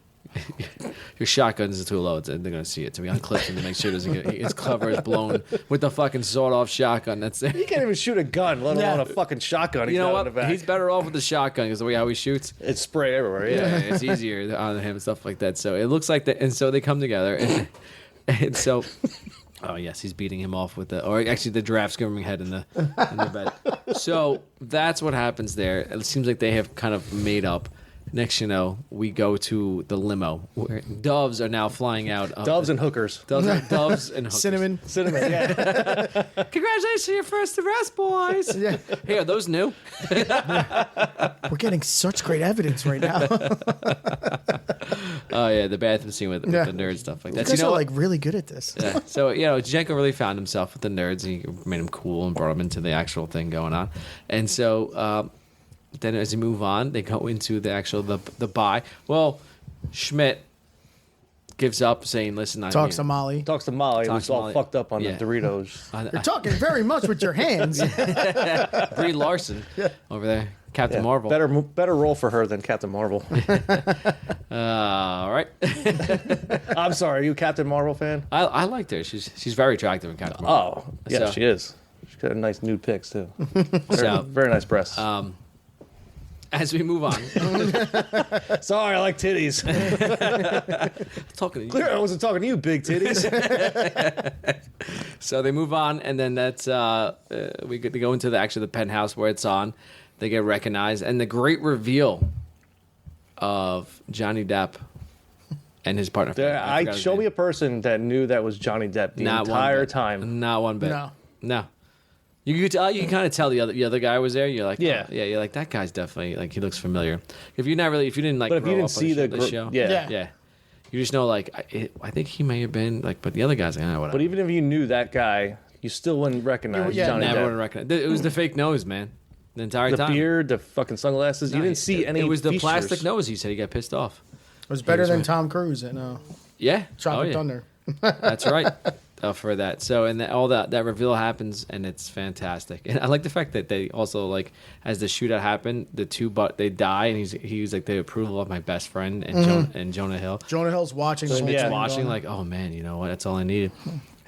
your shotgun's too low. They're going to see it. So we unclipped him to make sure his cover is blown with the fucking sawed-off shotgun. That's it. He can't even shoot a gun, let alone a fucking shotgun. You know got what? in the back. He's better off with the shotgun because the way how he shoots. It's spray everywhere. Yeah, it's easier on him and stuff like that. So it looks like that, and so they come together, and so, oh yes, he's beating him off with or actually the giraffe's giving him head in the bed. So that's what happens there. It seems like they have kind of made up. Next, you know, we go to the limo where doves are now flying out. Doves and hookers. Doves and hookers. Cinnamon. Yeah. Congratulations on your first arrest, boys. Yeah. Hey, are those new? We're getting such great evidence right now. Oh yeah, the bathroom scene with the nerd stuff like that. You guys are like really good at this. Yeah. So, you know, Jenko really found himself with the nerds. He made him cool and brought him into the actual thing going on. And so then as you move on, they go into the actual, the buy. Well, Schmidt gives up saying, listen, Talks to Molly. Talks to Molly, who's all Molly. fucked up on Yeah. the Doritos. You're talking very much with your hands. Brie Larson over there. Captain Marvel. Better role for her than Captain Marvel. All right. I'm sorry, are you a Captain Marvel fan? I liked her. She's very attractive in Captain Marvel. Oh, yeah, So- she is. She's got nice nude pics, too. So, Very nice breasts. as we move on, Sorry, I like titties. talking to you. Clear, I wasn't talking to you, big titties. So they move on, and then that's we get to go into the penthouse where it's on. They get recognized, and the great reveal of Johnny Depp and his partner. Show me a person that knew that was Johnny Depp the entire time. Not one bit. No. You could tell. You can kind of tell the other guy was there. You're like, Yeah. oh, yeah. You're like, that guy's definitely like he looks familiar. If you didn't like, But if you grow didn't up see on the show, yeah. yeah, you just know like I think he may have been like, but the other guys, like, whatever. But even if you knew that guy, you still wouldn't recognize Johnny never would Depp. recognize. It was the fake nose, man. The entire The time. beard, the fucking sunglasses. No, you didn't see any. It was the features. plastic nose. He said he got pissed off. It was better than right. Tom Cruise in Yeah, Tropic yeah. Thunder. That's right. For that. So, and all that reveal happens, and it's fantastic. And I like the fact that they also like as the shootout happened, they die, and he was like the approval of my best friend and Jonah Hill. Jonah Hill's watching. the whole Schmidt's thing watching going. like, oh man, you know what? That's all I needed.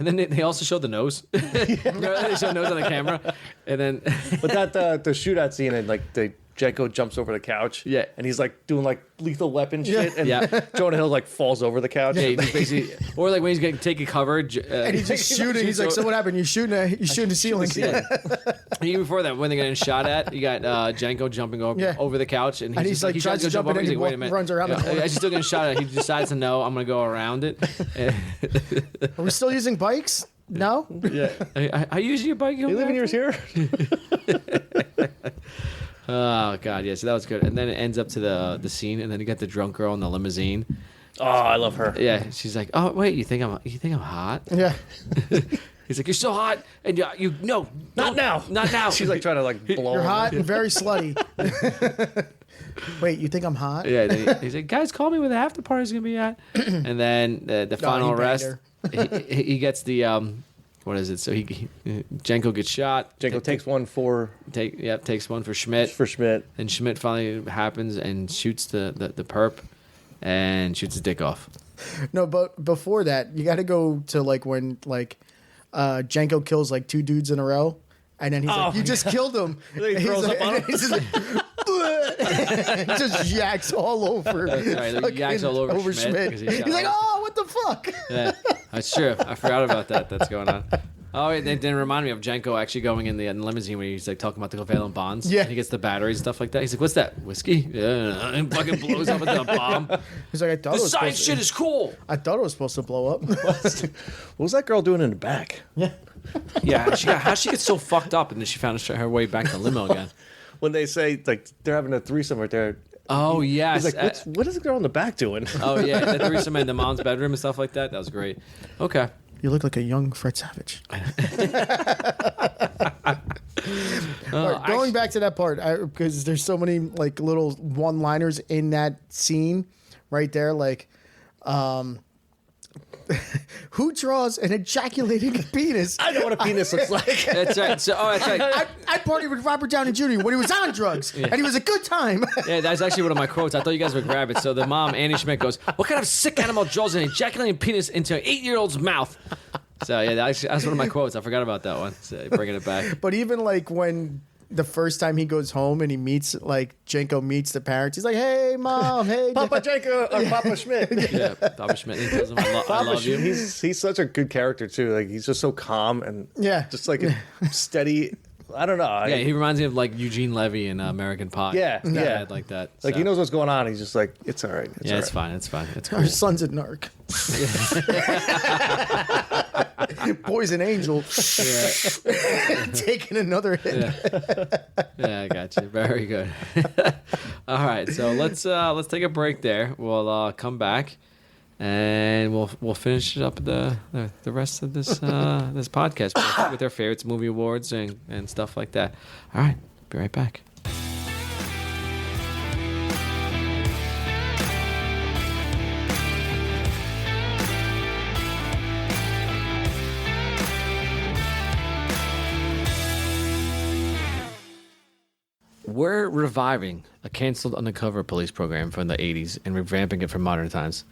And then they also showed the nose. They showed nose on the camera, and then But that the shootout scene and like the Jenko jumps over the couch. Yeah. And he's like doing like lethal weapon shit. And Yeah. Jonah Hill like falls over the couch. yeah, he just basically, or like when he's getting taking cover, And he's just shooting. He's like, so what happened? You're shooting the ceiling. Even before that, when they're getting shot at, you got Jenko jumping over the couch, and he's just like, he tries to jump, and then He's he like, wait a minute, runs around the corner. He's still getting shot at. He decides to no, I'm gonna go around it. Are we still using bikes? No. Yeah. I use your bike. You leaving yours here? Oh god, yeah. So that was good. And then it ends up to the scene, and then you got the drunk girl in the limousine. Oh, I love her. Yeah, she's like, oh wait, you think I'm hot? Yeah. He's like, you're so hot, and no, Not now. not now. She's like trying to like blow You're him. hot and very slutty. Wait, you think I'm hot? Yeah, then he's like, guys, call me when the after party's gonna be at. And then the final he banged arrest, her. he gets the what is it? So he Jenko gets shot. Jenko takes one for takes one for Schmidt. Schmidt. And Schmidt finally happens and shoots the perp and shoots his dick off. No, but before that, you got to go to like when like Jenko kills like 2 dudes in a row, and then he's like, "You just killed him." Then he throws up on him. He's just like, he just yaks all over. Right, he yaks all over Schmidt, 'cause He's like, "Oh, what the fuck?" Yeah, that's true. I forgot about that. That's going on. Oh, it didn't remind me of Jenko actually going in the limousine where he's like talking about the covalent bonds. Yeah. And he gets the batteries and stuff like that. He's like, "What's that? Whiskey?" Yeah, and fucking blows up with the bomb. He's like, "I thought The it was science supposed shit to, is cool. I thought it was supposed to blow up." What was that girl doing in the back? Yeah. Yeah, how she gets so fucked up and then she found her way back to limo again. When they say like they're having a threesome right there. Oh yes. He's like, what is the girl in the back doing? Oh yeah, the threesome in the mom's bedroom and stuff like that. That was great. Okay. You look like a young Fred Savage. All right, going back to that part, because there's so many like little one-liners in that scene right there. Like, Who draws an ejaculating penis? I know what a penis looks like. That's right. So, that's right. I partied with Robert Downey Jr. when he was on drugs, and he was a good time. Yeah, that's actually one of my quotes. I thought you guys would grab it. So the mom, Annie Schmidt, goes, "What kind of sick animal draws an ejaculating penis into an 8-year-old's mouth?" So yeah, that's one of my quotes. I forgot about that one. So bringing it back. But even like when the first time he goes home and he meets, like, Jenko meets the parents, he's like, "Hey, Mom, hey, Papa Jenko or Papa Schmidt. Yeah, Papa Schmidt. He tells him, I love you. He's such a good character too. Like he's just so calm and just like a steady. I don't know. Yeah, he reminds me of like Eugene Levy in American Pie. Yeah. Like that. Like he knows what's going on. He's just like, it's all right. It's all fine. right. It's fine. It's cool. Our son's a narc." Poison Angel taking another hit. Yeah, I got you. Very good. All right, so let's take a break there. We'll come back and we'll finish up the rest of this this podcast with our favorites, movie awards and stuff like that. All right, be right back. We're reviving a canceled undercover police program from the 80s and revamping it for modern times.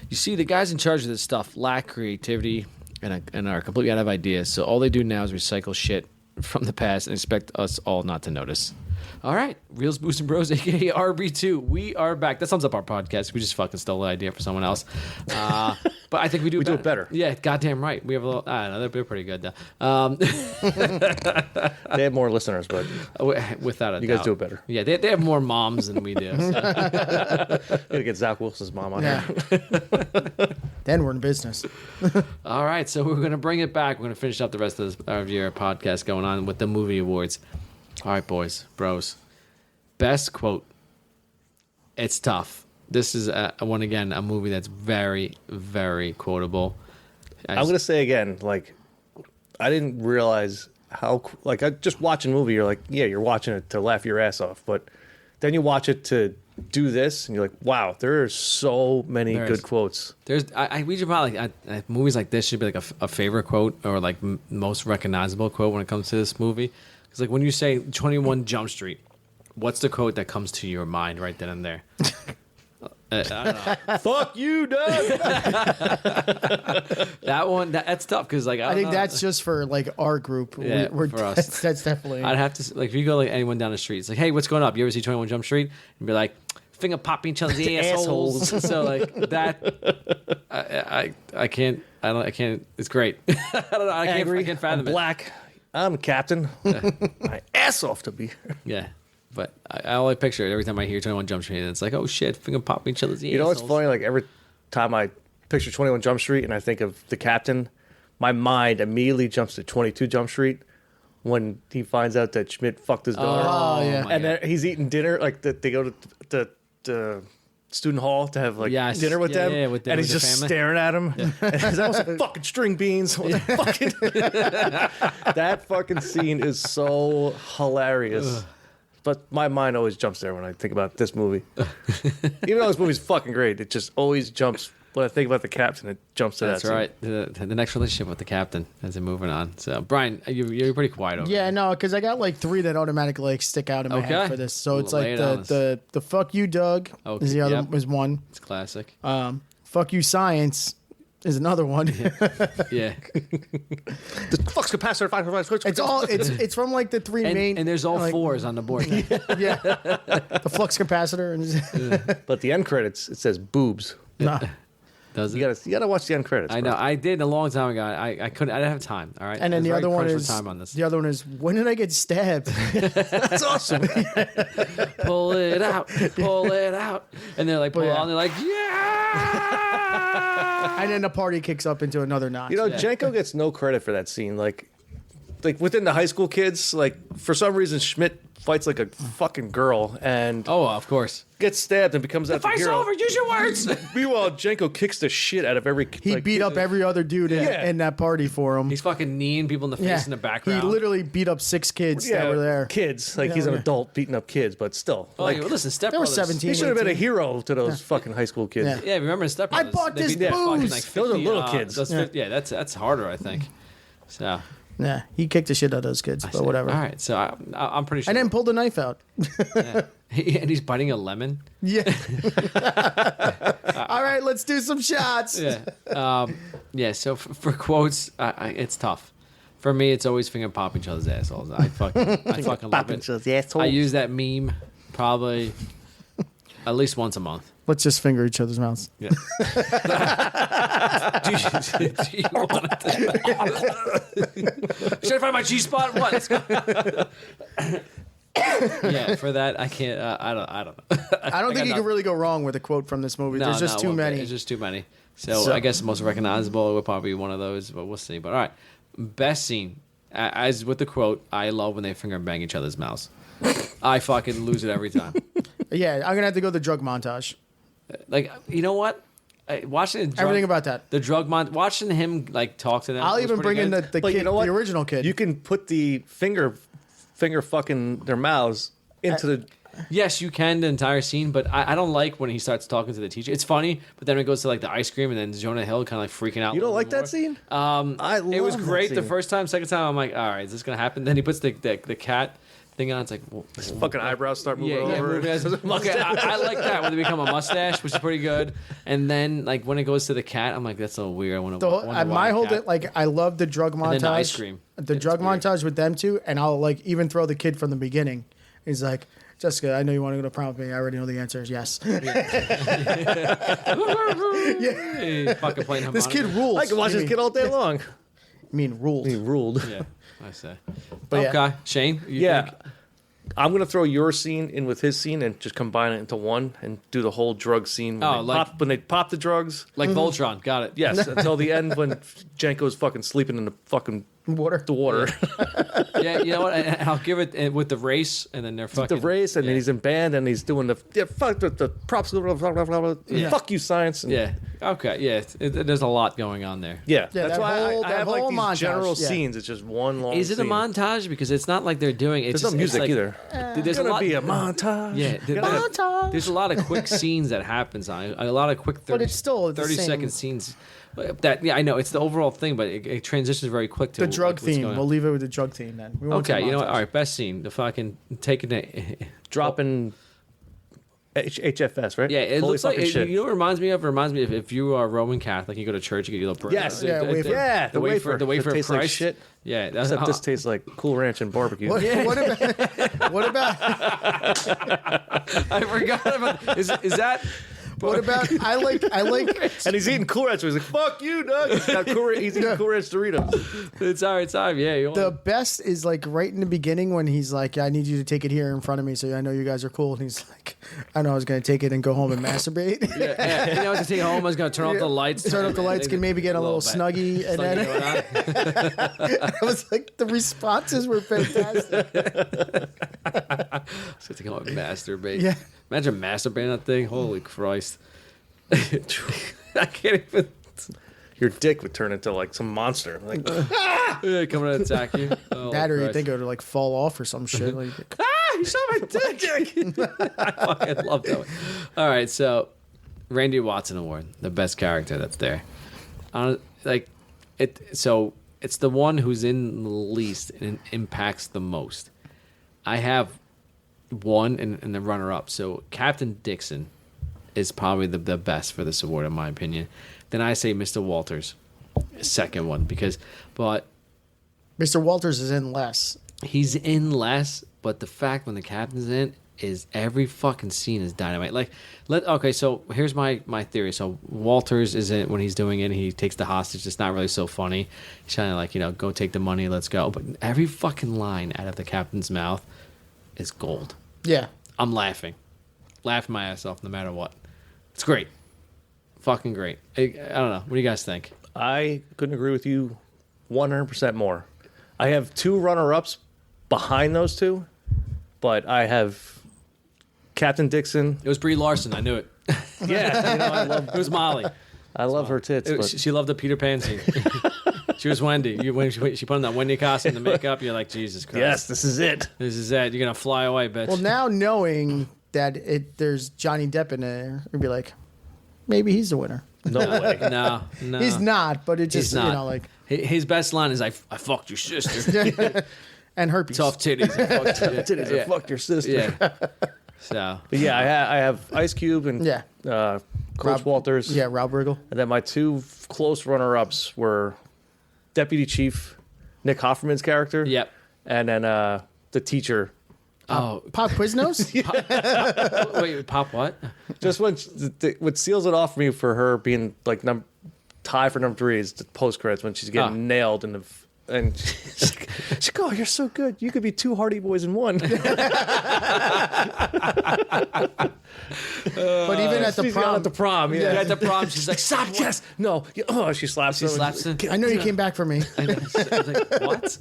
You see, the guys in charge of this stuff lack creativity and are completely out of ideas, so all they do now is recycle shit from the past and expect us all not to notice. All right, Reels, Boost, and Bros, a.k.a. RB2. We are back. That sums up our podcast. We just fucking stole the idea for someone else. But I think we do it better. Yeah, goddamn right. We have a little... I don't know, they're pretty good, though. They have more listeners, but without a doubt. you guys do it better. Yeah, they have more moms than we do. So. Gotta get Zach Wilson's mom on here. Then we're in business. All right, so we're going to bring it back. We're going to finish up the rest of this year podcast going on with the movie awards. All right, boys, bros. Best quote. It's tough. This is, a movie that's very, very quotable. I'm going to say again, like, I didn't realize how, like, I just watching a movie, you're like, yeah, you're watching it to laugh your ass off. But then you watch it to do this, and you're like, wow, there are so many good quotes. We should probably, movies like this should be like a favorite quote or like most recognizable quote when it comes to this movie. Because like when you say 21 Jump Street, what's the quote that comes to your mind right then and there? I don't know. Fuck you, Doug. That one, that's tough because like I think that's just for like our group. Yeah, we're, for us. That's definitely. I'd have to like if you go like anyone down the street, it's like, hey, what's going up? You ever see 21 Jump Street? And be like, finger popping each other's assholes. So like that, I can't. It's great. I don't know. I can't fathom I'm it. black. I'm a captain. My ass off to be. Yeah. But I only picture it every time I hear 21 Jump Street, and it's like, oh shit, finger popping each other's assholes. You know what's funny? Like every time I picture 21 Jump Street and I think of the captain, my mind immediately jumps to 22 Jump Street when he finds out that Schmidt fucked his daughter. Oh, yeah. And then he's eating dinner. Like they go to the student hall to have like dinner with them. Yeah, with and he's with just family. staring at him. And he's like, fucking string beans. Fucking that fucking scene is so hilarious. But my mind always jumps there when I think about this movie. Even though this movie's fucking great, it just always jumps. When I think about the captain, it jumps to That's that right. The next relationship with the captain as they're moving on. So, Brian, you're pretty quiet over there. No, because I got like 3 that automatically like stick out in my head for this. So it's Lay like it on us. the fuck you, Doug is the other is one. It's classic. Fuck you, science is another one. Yeah. The fuck's capacitor. It's all it's from like the 3 main and there's all like, 4s on the board. Yeah, the flux capacitor and But the end credits, it says boobs. nah. Does it? You gotta watch the end credits. I bro. know. I did a long time ago. I couldn't. I didn't have time. All right. And then I the was other very one pressed is for time on this. the other one is when did I get stabbed? That's awesome. Pull it out. Pull it out. And they're like, pull it out. And they're like, yeah. And then the party kicks up into another notch. You know, Jenko gets no credit for that scene. Like, like within the high school kids, like for some reason Schmidt fights like a fucking girl and Oh, of course. gets stabbed and becomes that Fight's hero. over. Use your words. Meanwhile, Jenko kicks the shit out of every. He beat up every other dude in that party for him. He's fucking kneeing people in the face in the background. He literally beat up 6 kids that were there. Kids, like he's an adult beating up kids, but still, Oh, like yeah, listen, Step they were Brothers. 17. he should have been a 18. hero to those fucking high school kids. Yeah. Yeah, remember in Step Brothers? bought they this beat fucking, booze. like, Those are 50, little kids. That's harder, I think. So, Yeah, he kicked the shit out of those kids, but whatever. all right. So I'm pretty sure. And then pulled the knife out. And he's biting a lemon. Yeah. All right, let's do some shots. Yeah. Yeah. So for quotes, it's tough. For me, it's always finger pop each other's assholes. I fucking love it. I use that meme probably at least once a month. Let's just finger each other's mouths. Yeah. do you want to? Should I find my G spot? What? Let's go. Yeah, for that I can't. I don't know. I don't think you can really go wrong with a quote from this movie. There's just too many. It's just too many. So I guess the most recognizable would probably be one of those, but we'll see. But all right, best scene. As with the quote, I love when they finger bang each other's mouths. I fucking lose it every time. Yeah, I'm gonna have to go the drug montage. Like, you know what? Watching Everything about that. the drug watching him like talk to them. I'll was even pretty bring in good. the But kid, you know what? the original kid. You can put the finger fucking their mouths into the. Yes, you can the entire scene, but I don't like when he starts talking to the teacher. It's funny, but then it goes to like the ice cream, and then Jonah Hill kind of like freaking out. You don't a like little that more. scene? I love It was that great the scene. first time. Second time, I'm like, all right, is this gonna happen? Then he puts the cat thing on. It's like, well, His fucking eyebrows start moving yeah, over. moving as- okay, I like that when they become a mustache, which is pretty good. And then like when it goes to the cat, I'm like, that's a little weird. I want to. my whole like I love the drug montage. then the ice cream. The It's drug weird. montage with them two, and I'll like even throw the kid from the beginning. He's like, Jessica, I know you want to go to prom with me. I already know the answer is yes. Hey, fucking playing This kid rules. I can watch You this mean- kid all day long. I mean, ruled. He ruled. Yeah, I say. But Okay, yeah. Shane. You Yeah. think? I'm gonna throw your scene in with his scene and just combine it into one and do the whole drug scene when, Oh, like- when they pop the drugs. Like Voltron. Got it. Yes, until the end when Jenko's fucking sleeping in the fucking Water. the water. Yeah, you know what? And I'll give it with the race, and then they're fucking the race, and yeah. then he's in band, and he's doing the fuck the props, blah, blah, blah, blah, blah, Yeah. fuck you, science. And Yeah. Okay. Yeah. There's a lot going on there. yeah, Yeah, that's that why whole- I that have like whole these montage, general yeah. scenes. It's just one long. Is it a scene. montage? Because it's not like they're doing it. There's no music either. There's It's a gonna lot. be a montage. Yeah, Montage. there's a lot of quick scenes that happens on a lot of quick 30, But it's still the 30-second same- scenes. But that I know it's the overall thing, but it transitions very quick to The drug like, what's theme. going on. We'll leave it with the drug theme then. We won't Okay, say you know what? montage. All right, best scene. The fucking taking the Dropping HFS, right? Yeah, it Holy looks like fucking shit. you know what it reminds me of. It reminds me of if you are Roman Catholic, you go to church, you get your little Yes. Yeah, wafer. Yeah, the wafer, the wafer It of tastes like Christ. shit. Yeah, that's Except this tastes like Cool Ranch and barbecue. What, what about I forgot about. Is that? what about I like And he's eating Cool Ranch, so he's like, "Fuck you, Doug." He's eating Cool Ranch Doritos. It's our time. Yeah, you the best is like right in the beginning when he's like, I need you to take it here in front of me so I know you guys are cool. And he's like, I know I was going to take it and go home and masturbate. Yeah, you know, to take it home, I was gonna turn off the lights. Turn off the lights, can maybe get a little bit. snuggie. And then Snuggie going on. I was like, the responses were fantastic. So to go and masturbate. Yeah. Imagine masturbating that thing. Holy Christ. I can't even. Your dick would turn into like some monster. Like, Yeah, coming to attack you. Oh, That or you Christ. think it would like fall off or some shit. Like, You saw my dick. I fucking love that one. All right, so Randy Watson Award, the best character that's there. Like it. So it's the one who's in the least and impacts the most. I have one and the runner up. So Captain Dixon is probably the best for this award in my opinion. Then I say Mr. Walters, second one but Mr. Walters is in less. he's in less. But the fact when the captain's in is every fucking scene is dynamite. Like okay, so here's my theory. So Walters is in when he's doing it. He takes the hostage. It's not really so funny. He's trying to like go take the money. Let's go. But every fucking line out of the captain's mouth is gold. Yeah. I'm laughing my ass off no matter what. It's great, fucking great. I don't know. What do you guys think? I couldn't agree with you 100% more. I have 2 runner-ups behind those 2, but I have Captain Dixon. It was Brie Larson. I knew it. Yeah, I love It was Molly. her tits. But She loved the Peter Pan scene. She was Wendy. When she put on that Wendy costume, the makeup, you're like, Jesus Christ. yes, this is it. This is it. You're gonna fly away, bitch. Well, now knowing that there's Johnny Depp in there, it'd be like, maybe he's the winner. No way. no. He's not, but it just He's not. like His best line is, "I fucked your sister." and herpes. Tough titties. I fucked your Titties, yeah. fuck your sister. Yeah. So. But yeah, I have Ice Cube and Yeah. Coach Walters. Yeah, Rob Riggle. And then my 2 close runner-ups were Deputy Chief Nick Offerman's character. Yep. And then the teacher. Oh. Pop Quiznos? Wait. Pop what? Just what seals it off for me for her being like tie for number 3 is the post credits when she's getting nailed in the. And she's like, "Oh, you're so good. You could be 2 Hardy Boys in one." But even at the She's prom, at the prom, yeah. At the prom, she's like, "Stop!" Yes, no. Oh, she slaps. She him. slaps him. I know you came back for me. I was like, "What?"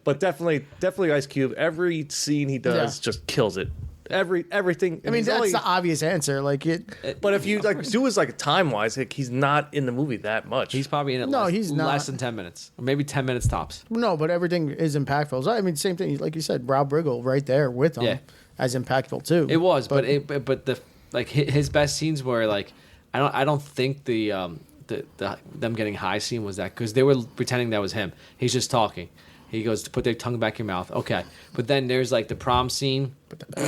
But definitely Ice Cube. Every scene he does just kills it. Everything. I mean, that's the obvious answer. Like it. But if you like do is like time wise, like, he's not in the movie that much. He's probably in it. He's not. Less than 10 minutes, or maybe 10 minutes tops. No, but everything is impactful. So, I mean, same thing. Like you said, Rob Riggle right there with him as impactful too. It was, but the like his best scenes were like I don't think the them getting high scene was that, because they were pretending that was him. He's just talking. He goes to put their tongue back in your mouth. Okay, but then there's like the prom scene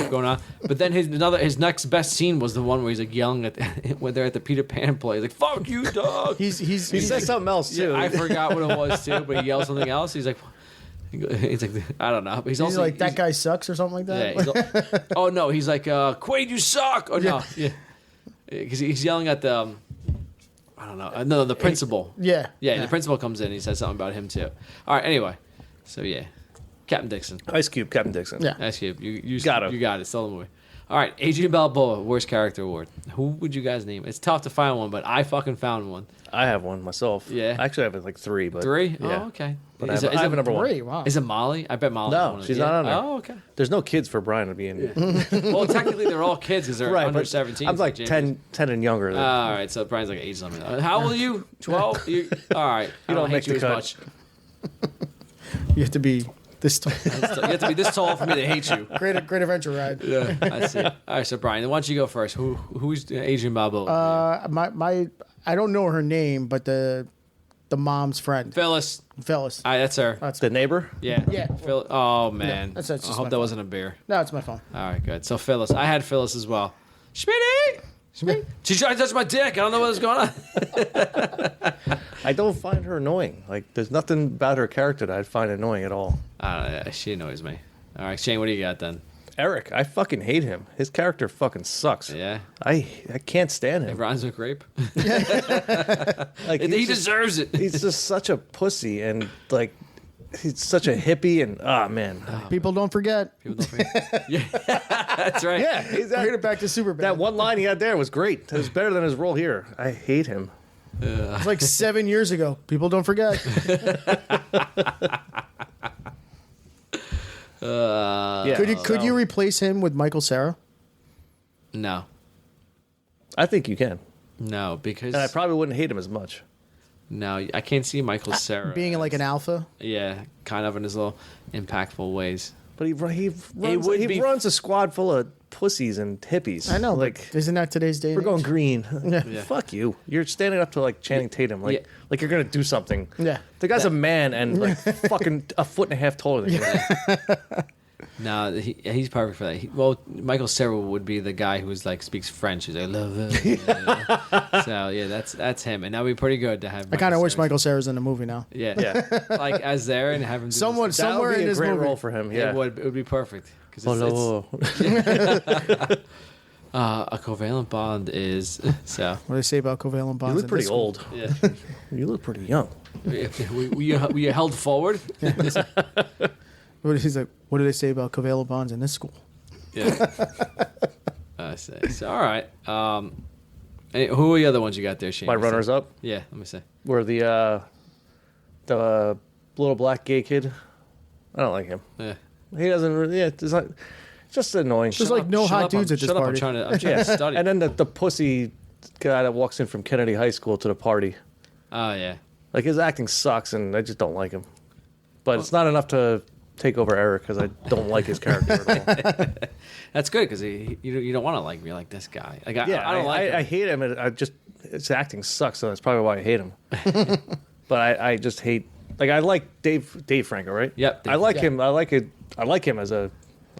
going on. But then his next best scene was the one where he's like yelling at when they're at the Peter Pan play. He's like, "Fuck you, dog." he says something else too. Yeah, I forgot what it was too, but he yells something else. He's like, I don't know. But he's also like, that guy sucks or something like that. Yeah. Oh no, he's like, Quaid, you suck. Oh no, because he's yelling at the. I don't know. No, the principal. Yeah. The principal comes in and he says something about him too. All right. Anyway, so yeah, Captain Dixon. Ice Cube, Captain Dixon. Yeah. Ice Cube. You got it. You got it. Still the movie. All right, Adrian Balboa, worst character award. Who would you guys name? It's tough to find one, but I fucking found one. I have one myself. Yeah. Actually, I have like 3, but 3? Yeah. Oh, okay. But I have a number 1. Wow. Is it Molly? I bet Molly. No, she's not on there. Oh, okay. There's no kids for Brian to be in. Well, technically they're all kids because they're Right, under but 17. I'm like James. 10 and younger. All right, so Brian's like age limit. How old are you? 12? All right. I don't make hate you the as cut. much. You have to be this tall. You have to be this tall for me to hate you. Great adventure ride. Yeah, I see. All right, so Brian, why don't you go first? Who's Adrian Balboa? My I don't know her name, but the mom's friend, Phyllis. Phyllis. All right, that's her. That's The neighbor? Yeah. Yeah. Oh man. that's I just hope my that phone. wasn't a beer. No, it's my phone. All right, good. So Phyllis, I had Phyllis as well. Schmitty. She tried to touch my dick. I don't know what was going on. I don't find her annoying. Like, there's nothing about her character that I find annoying at all. She annoys me. All right, Shane, what do you got then? Eric, I fucking hate him. His character fucking sucks. Yeah. I can't stand him. Brunswick rape. Like, He deserves it. He's just such a pussy, and like he's such a hippie, and man. People don't forget. People don't forget. Yeah, that's right. Yeah, Bring it back to Superbad. that one line he had there was great. It was better than his role here. I hate him. It's like 7 years ago. People don't forget. Yeah. Could you replace him with Michael Cera? No, I think you can, no, because and I probably wouldn't hate him as much. no, I can't see Michael Cera Being like an alpha? yeah, kind of in his little impactful ways. But he would be- runs a squad full of pussies and hippies. I know. Like, Isn't that today's day? we're going green. Yeah. Fuck you. You're standing up to like Channing Tatum, like Yeah. like you're gonna do something. Yeah. The guy's a man and like fucking a foot and a half taller than you. No, he's perfect for that. Michael Cera would be the guy who's like speaks French. He's like, love it. So yeah, that's him, and that'd be pretty good to have. I kind of wish Michael Cera's in the movie now. Yeah, Yeah. like as there and have him. Do Someone, this. That somewhere would be in a this great movie. role for him. Yeah. It would be perfect because Hello. a covalent bond is so. What do they say about covalent You bonds? look in pretty this old. Yeah, You look pretty young. we held forward. one? He's like, what do they say about covalent bonds in this school? Yeah. I say. So all right. Who are the other ones you got there, Shane? My runners up Yeah, let me see. were the little black gay kid. I don't like him. Yeah. He doesn't really. Yeah, it's not. It's just annoying. There's like no hot dudes at this Shut up! I'm party. trying to study. And then the pussy guy that walks in from Kennedy High School to the party. Oh yeah. Like his acting sucks, and I just don't like him. But it's not enough to take over Eric because I don't like his character at all. That's good because you don't want to like me like this guy. Like I don't like him. I hate him. And I just his acting sucks, so that's probably why I hate him. But I just hate. Like I like Dave Franco, right? Yep. I like him. I like it. I like him as a.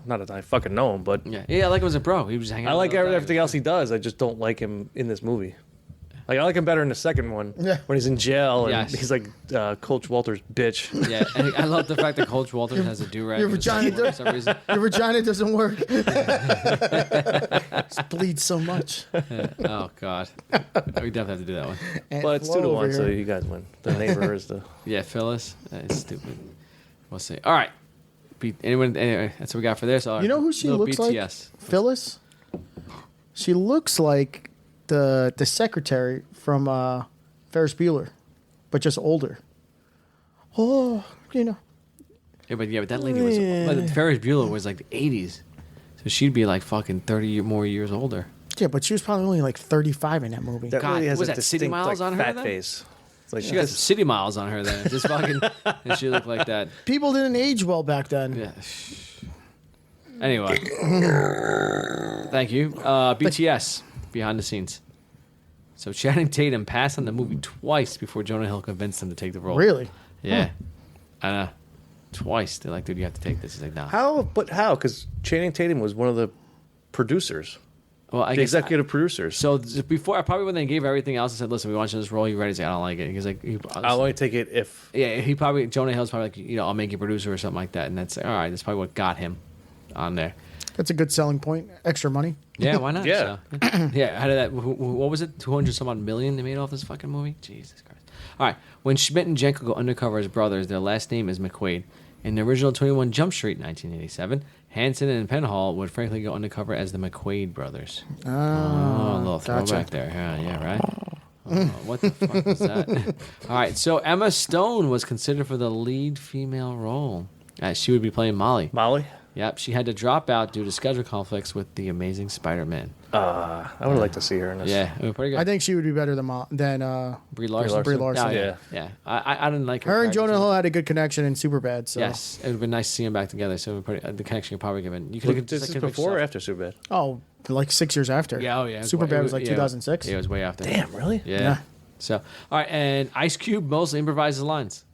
Not that I fucking know him, but yeah, I like him as a bro. He was hanging. I out like with those guys. everything else he does. I just don't like him in this movie. Like I like him better in the second one, when he's in jail and Yes. he's like Coach Walter's bitch. Yeah, and I love the fact that Coach Walters has a do rag. Your vagina for some reason. Your vagina doesn't work. It bleeds so much. Oh God, we definitely have to do that one. But it's 2-1, so you guys win. The neighbor is the. Yeah, Phyllis. It's stupid. We'll see. All right. Anyone? Anyway, that's what we got for this. You know who she little looks BTS. like? Phyllis. She looks like the secretary from Ferris Bueller, but just older. Oh, you know. Yeah, but that lady was. But Ferris Bueller was like the 80s, so she'd be like fucking 30 more years older. Yeah, but she was probably only like 35 in that movie. That God, really has was a that City distinct, Miles like, on her fat then? face. It's like She got some city miles on her then. Just fucking, and she looked like that. People didn't age well back then. Yeah. Anyway, thank you. BTS behind the scenes. So Channing Tatum passed on the movie twice before Jonah Hill convinced him to take the role. Really? Yeah. I know. Twice. They're like, dude, you have to take this. He's like, nah. How? But how? Because Channing Tatum was one of the producers, Well, I the guess executive producers. So before, probably when they gave everything else and said, listen, we want you in this role, you ready? He's like, I don't like it. He's like, I'll only take it if. yeah, Jonah Hill's probably like, I'll make you producer or something like that. And that's all right. That's probably what got him on there. That's a good selling point. Extra money. Yeah, why not? Yeah. So, yeah, how did that, what was it? 200 some odd million they made off this fucking movie? Jesus Christ. All right. When Schmidt and Jenko go undercover as brothers, their last name is McQuaid. In the original 21 Jump Street, 1987, Hanson and Penhall would frankly go undercover as the McQuaid brothers. Oh, a little throwback there. Yeah, right? Oh, what the fuck was that? All right, so Emma Stone was considered for the lead female role. She would be playing Molly. Molly? Yep, she had to drop out due to schedule conflicts with The Amazing Spider-Man. I would like to see her in this. Yeah, it was pretty good. I think she would be better than Brie Larson. Brie Larson. Oh, yeah. I didn't like her. Her and character. Jonah Hill had a good connection in Superbad. So. Yes, it would have been nice to see them back together. So the connection you're probably given. You Look, could this is before or after Superbad? Oh, like 6 years after. Yeah, oh yeah. Superbad was like 2006. Yeah, it was way after. Damn, really? Yeah. So, all right, and Ice Cube mostly improvises lines,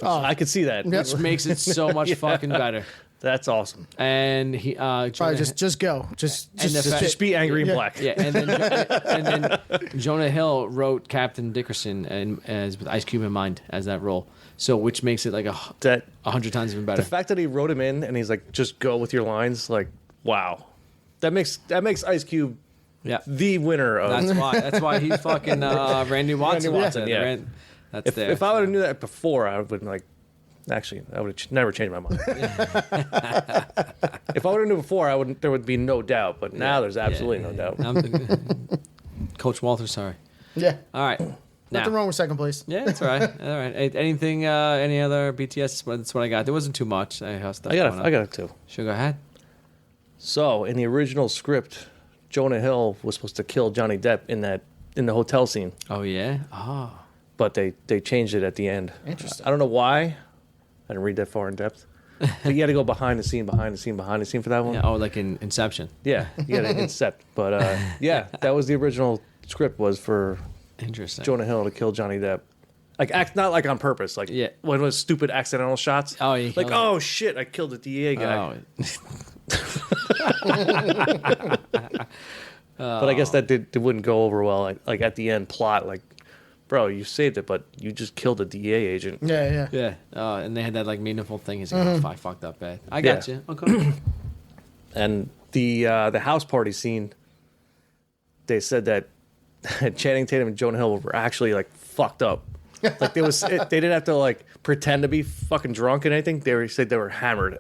Oh, I could see that. which makes it so much fucking better. That's awesome. And he Probably just go. Just Just be angry and black. yeah, and then Jonah Hill wrote Captain Dickerson as with Ice Cube in mind as that role. So which makes it like That 100 times even better. the fact that he wrote him in and he's like, just go with your lines, like, wow. That makes Ice Cube Yeah, the winner of. that's why he's fucking Randy Watson. Watson, yeah. That's If I would have knew that before, I would like. Actually, I would have never changed my mind. If I would have knew before, I wouldn't. There would be no doubt. But now there's absolutely no doubt. Coach Walter, sorry. Yeah. All right. Nothing wrong with second place. Yeah, that's all right. All right. Anything? Any other BTS? That's what I got. There wasn't too much. I got it too. Sure, go ahead. So in the original script, Jonah Hill was supposed to kill Johnny Depp in the hotel scene, Oh yeah. Oh. but they changed it at the end. Interesting. I don't know why. I didn't read that far in depth. But you had to go behind the scene for that one. Yeah, oh, like in Inception. Yeah, you got to incept. But yeah, that was the original script, was for Interesting. Jonah Hill to kill Johnny Depp. Like not like on purpose. Like one of those stupid accidental shots. Oh, you like killed him. oh shit, I killed the DA guy. But I guess that wouldn't go over well. Like at the end plot, like, bro, you saved it, but you just killed a DA agent. Yeah. Yeah. And they had that like meaningful thing. He's like, oh, I fucked up bad. I got you. Okay. And the house party scene, they said that Channing Tatum and Jonah Hill were actually like fucked up. Like they didn't have to like pretend to be fucking drunk and anything. They said they were hammered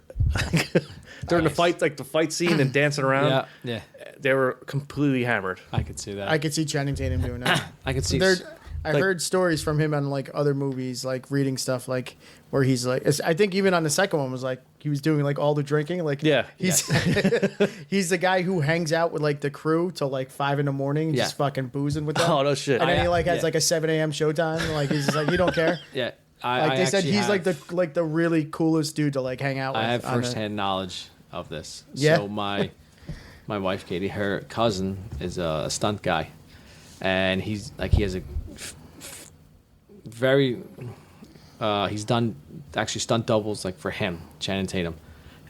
during the fight scene and dancing around. Yeah. They were completely hammered. I could see that. I could see Channing Tatum doing that. I could see. I Like- heard stories from him on like other movies, like reading stuff, like where he's like, I think even on the second one was like he was doing like all the drinking, like Yeah. he's he's the guy who hangs out with like the crew till like 5 a.m, Yeah. just fucking boozing with them. Oh, no shit. And then he like has yeah. like a 7 a.m. showtime, like he's just like, you don't care. Yeah. Like they said, actually he's have- like the really coolest dude to like hang out with. I have on the- firsthand knowledge of this. Yeah? So my wife Katie, her cousin is a stunt guy, and he has a very he's done actually stunt doubles like for him, Channing Tatum,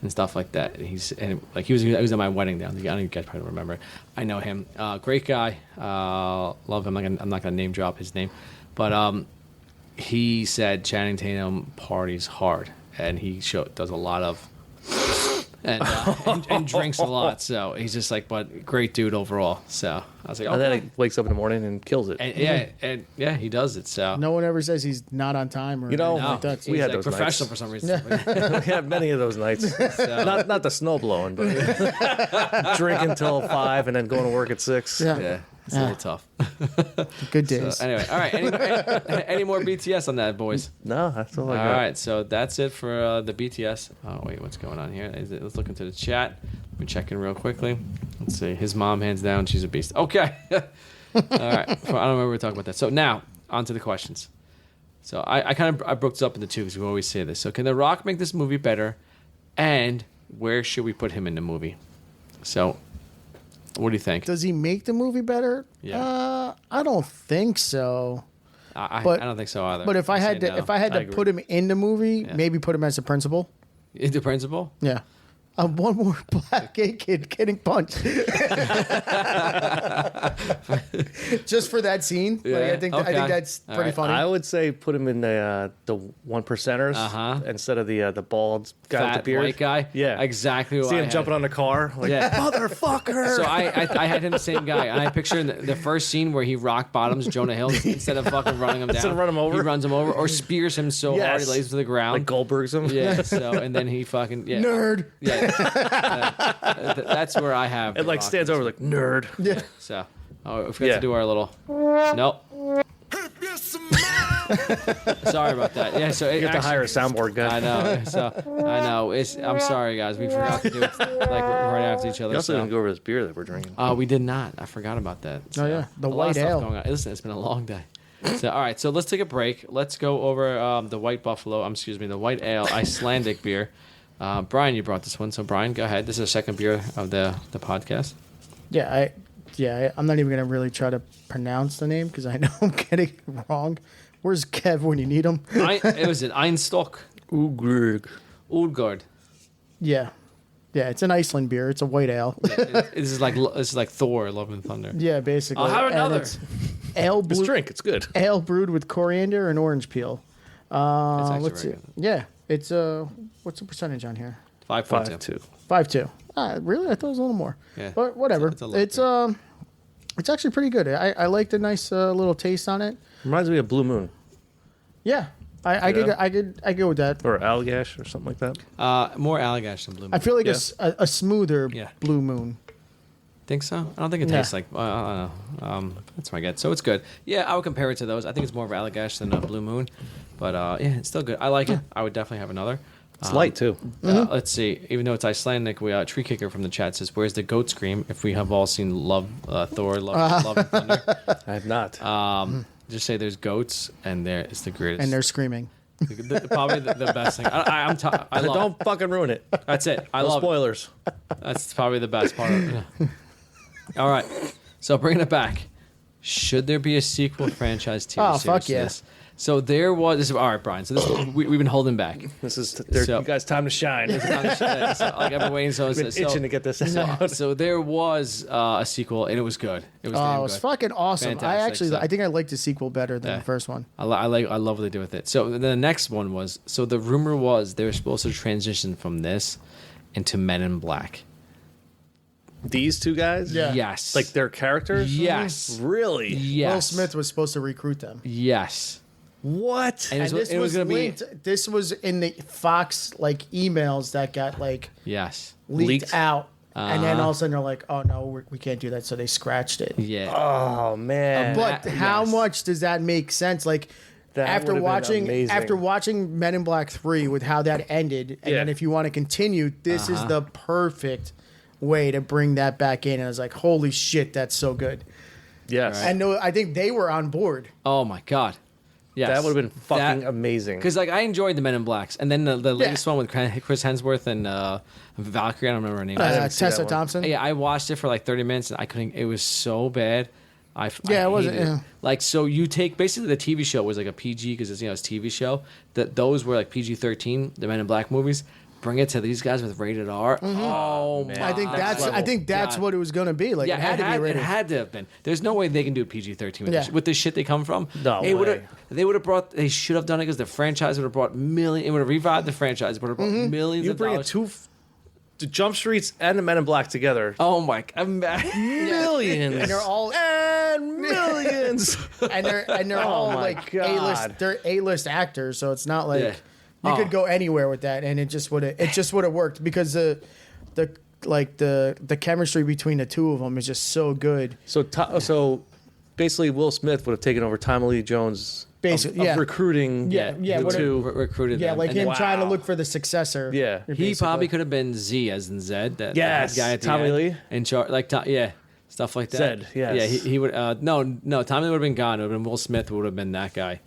and stuff like that. He was at my wedding down. I don't even guys probably remember. I know him. Great guy. Love him. I'm not gonna name drop his name, but he said Channing Tatum parties hard, and he does a lot of and drinks a lot. So he's just like, but great dude overall. So I was like, And then okay. he wakes up in the morning and kills it. And he does it. So No one ever says he's not on time or You know, anything no, like that. he's we had like those professional nights. for some reason. We have many of those nights. Not the snow blowing, but drink until 5 and then going to work at 6. Yeah. Yeah, it's a little tough. Good days. So anyway, all right. Any more BTS on that, boys? No, that's all I All got. right, so that's it for the BTS. Oh wait, what's going on here? Let's look into the chat. Let me check in real quickly. Let's see. His mom, hands down, she's a beast. Okay. All right. I don't remember we were talking about that. So now on to the questions. So I broke this up into two because we always say this. So can The Rock make this movie better? And where should we put him in the movie? So what do you think? Does he make the movie better? Yeah. I don't think so. I but- don't think so either. But if I had to, I put him in the movie, maybe put him as a principal. the principal. Yeah. One more black gay kid getting punched. Just for that scene. Yeah, Like, I think okay. that's All pretty right. funny. I would say put him in the one percenters instead of the bald guy with the Fat beard. white guy. Yeah, Exactly. What See I him had. jumping on the car, like Yeah. motherfucker. So I had him the same guy, and I picture in the first scene where he rock bottoms Jonah Hill instead of fucking running him down. Instead of run him over? he runs him over or spears him so hard he Yes. lays to the ground. like Goldberg's him. Yeah. So and then he fucking Nerd. Yeah. That's where I have. It The like Rock. stands over like nerd. Yeah. So we forgot Yeah. to do our little. Nope. Sorry about that. Yeah. So You have to hire a soundboard guy. I know. So I know. I'm sorry, guys. We forgot to do it like right after each other. You also so. didn't go over this beer that we're drinking. We did not. I forgot about that. Oh, yeah. The a lot white of stuff ale. going on. Listen, it's been a long day. So, all right. So let's take a break. Let's go over the White Buffalo. The White Ale Icelandic beer. Brian, you brought this one. So Brian, go ahead. This is the second beer of the podcast. I'm not even gonna really try to pronounce the name because I know I'm getting it wrong. Where's Kev when you need him? It was an Einstock Ulgard. Yeah, it's an Iceland beer. It's a white ale. This is like Thor, Love and Thunder. Yeah, basically. I'll have And another. it's ale This drink, it's good. ale brewed with coriander and orange peel. It's actually Let's see. very good. Yeah, it's what's the percentage on here? 5.2. 5.2. 5.2. Really? I thought it was a little more. Yeah. But whatever. It's a lot It's actually pretty good. I like the nice little taste on it. Reminds me of Blue Moon Yeah. I go with that. or Allagash or something like that. More Allagash than Blue Moon. I feel like Yeah. a smoother Yeah. Blue Moon. Think so? I don't think it Yeah. tastes like. I don't know. That's my guess. So it's good. Yeah, I would compare it to those. I think it's more of Allagash than Blue Moon, but yeah, it's still good. I like it. I would definitely have another. It's light too. Let's see. Even though it's Icelandic, we Tree Kicker from the chat says, "Where's the goat scream?" If we have all seen Thor, Love and Thunder, I have not. just say there's goats, and it's the greatest. And they're screaming. Probably the best thing. I love. Don't fucking ruin it. That's it. I No love it. spoilers. That's probably the best part of it. All right. So bringing it back. Should there be a sequel franchise TV Oh, series fuck to yeah. this? So there was. All right, Brian. So we've been holding back. This is So- you guys' time to shine. So, like I've been waiting. So, I've been itching to get this out. so there was a sequel, and it was good. It was damn Oh, it was good. fucking awesome. Fantastic, I think I liked the sequel better than Yeah. the first one. I love what they do with it. So the next one was. So the rumor was they were supposed to transition from this into Men in Black. These two guys? Yeah. Yes. Like their characters? Yes. Really? Yes. Will Smith was supposed to recruit them. Yes. What? And And this it was going to be. linked. This was in the Fox like emails that got like Yes. leaked Leaked? out And then all of a sudden they're like, "Oh no, we can't do that," so they scratched it. Yeah. Oh man. But how yes. much does that make sense? Like That after would've been amazing. watching Men in Black 3 with how that ended, and Yeah. then if you want to continue, this is the perfect way to bring that back in. And I was like, "Holy shit, that's so good!" Yes. And no, I think they were on board. Oh my god. Yes. That would have been fucking amazing. Because like I enjoyed the Men in Blacks, and then the latest one with Chris Hemsworth and Valkyrie. I don't remember her name. haven't seen that Tessa one. Thompson. Yeah, I watched it for like 30 minutes, and I couldn't. It was so bad. I Yeah, it wasn't- hated yeah. Like so, you take basically the TV show was like a PG because it's it's TV show. That those were like PG-13. The Men in Black movies. Bring it to these guys with rated R. Oh man! I think that's God. what it was going to be. Like Yeah, it had to be it rated. had to have been. There's no way they can do PG-13 with, Yeah. with the shit they come from. No They way. They would have brought. They should have done it because the franchise would have brought million. It would have revived the franchise. Would have brought millions. You of bring dollars. the Jump Streets and the Men in Black together. Oh my! Millions. and they're all and millions. and they're Oh all my like God. A-list. They're A-list actors, so it's not like Yeah. you Oh. could go anywhere with that, and it just would have worked because the chemistry between the two of them is just so good. So basically, Will Smith would have taken over Tommy Lee Jones. Basically, of yeah. recruiting. Yeah, the what two. recruited. Yeah, them. like And him then trying to look for the successor. Yeah. He basically. probably could have been Z as in Zed. That Yes, that guy at the Tommy end, Lee. in charge, like stuff like that. Zed, yes. Yeah, he would. No, Tommy Lee would have been gone. It would have been Will Smith. Would have been that guy.